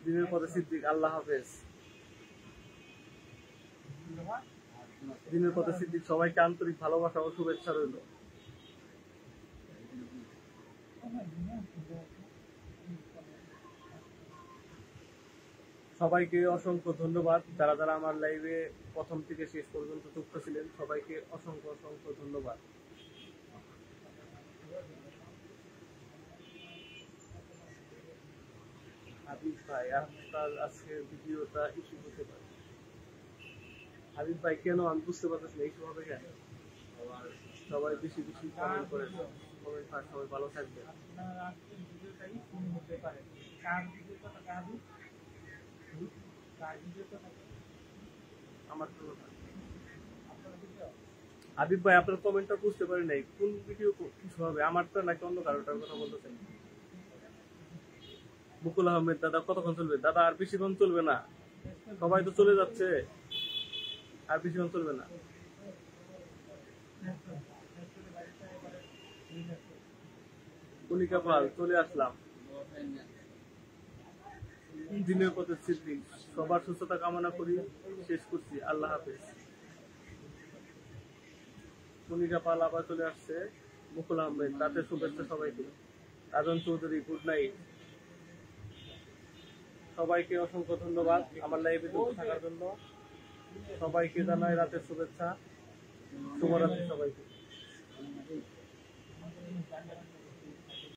[SPEAKER 1] দিনের পথে সিদ্দিক আল্লাহ হাফেজ। দিনের পথে সিদ্দিক সবাইকে আন্তরিক ভালোবাসা ও শুভেচ্ছা রইল। সবাইকে অসংখ্য ধন্যবাদ। যারা যারা আমার লাইভে প্রথম থেকে শেষ পর্যন্ত যুক্ত ছিলেন সবাইকে অসংখ্য অসংখ্য ধন্যবাদ। হাবিব ভাই আপনার আজকের ভিডিওটা ইস্যু হতে পারে। হাবিব ভাই কেন আমি বুঝতে পারতেছি না, ইস্যু হবে কেন? সবাই বেশি বেশি কমেন্ট করে, কমেন্ট পাক সবাই ভালো থাকবে। আমার হাবিব ভাই আপনার কমেন্টটা বুঝতে পারি নাই, কোন ভিডিও কিছু হবে, আমারটা নাকি অন্য কারোটার কথা বলতেছেন? মুকুল আহমেদ দাদা কতক্ষণ চলবে? দাদা আর বেশিক্ষণ চলবে না, সবাই তো চলে যাচ্ছে, আর বেশিক্ষণ চলবে না। কণিকা পাল চলে আসলাম। দিনের পথে সিদ্দিক, সবার সুস্থতা কামনা করি, শেষ করছি, আল্লাহ হাফেজ। কণিকা পাল আবার চলে আসছে। মুকুল আহমেদ, রাতের শুভেচ্ছা সবাইকে। রাজন চৌধুরী, গুড নাইট। সবাইকে অসংখ্য ধন্যবাদ আমার লাইভে যুক্ত থাকার জন্য। সবাইকে জানাই রাতের শুভেচ্ছা, শুভরাত্রি সবাইকে।